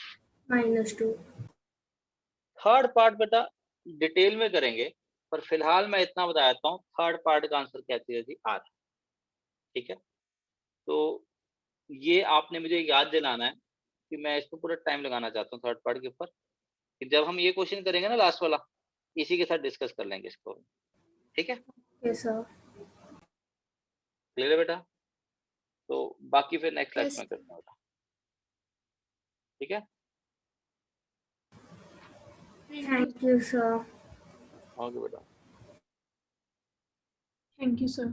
-2। Third part बेटा डिटेल में करेंगे, पर फिलहाल मैं इतना बता देता हूँ, थर्ड पार्ट का आंसर कहती है जी r। ठीक है, तो ये आपने मुझे याद दिलाना है कि मैं इसको पूरा टाइम लगाना चाहता हूँ थर्ड पार्ट के ऊपर, कि जब हम ये क्वेश्चन करेंगे ना लास्ट वाला, इसी के साथ डिस्कस कर लेंगे इसको। ठीक है, यस सर। क्लियर है बेटा? तो बाकी फिर नेक्स्ट Yes. क्लास में करते हैं बेटा। ठीक है, थैंक यू सर। ओके बेटा। Thank you, sir.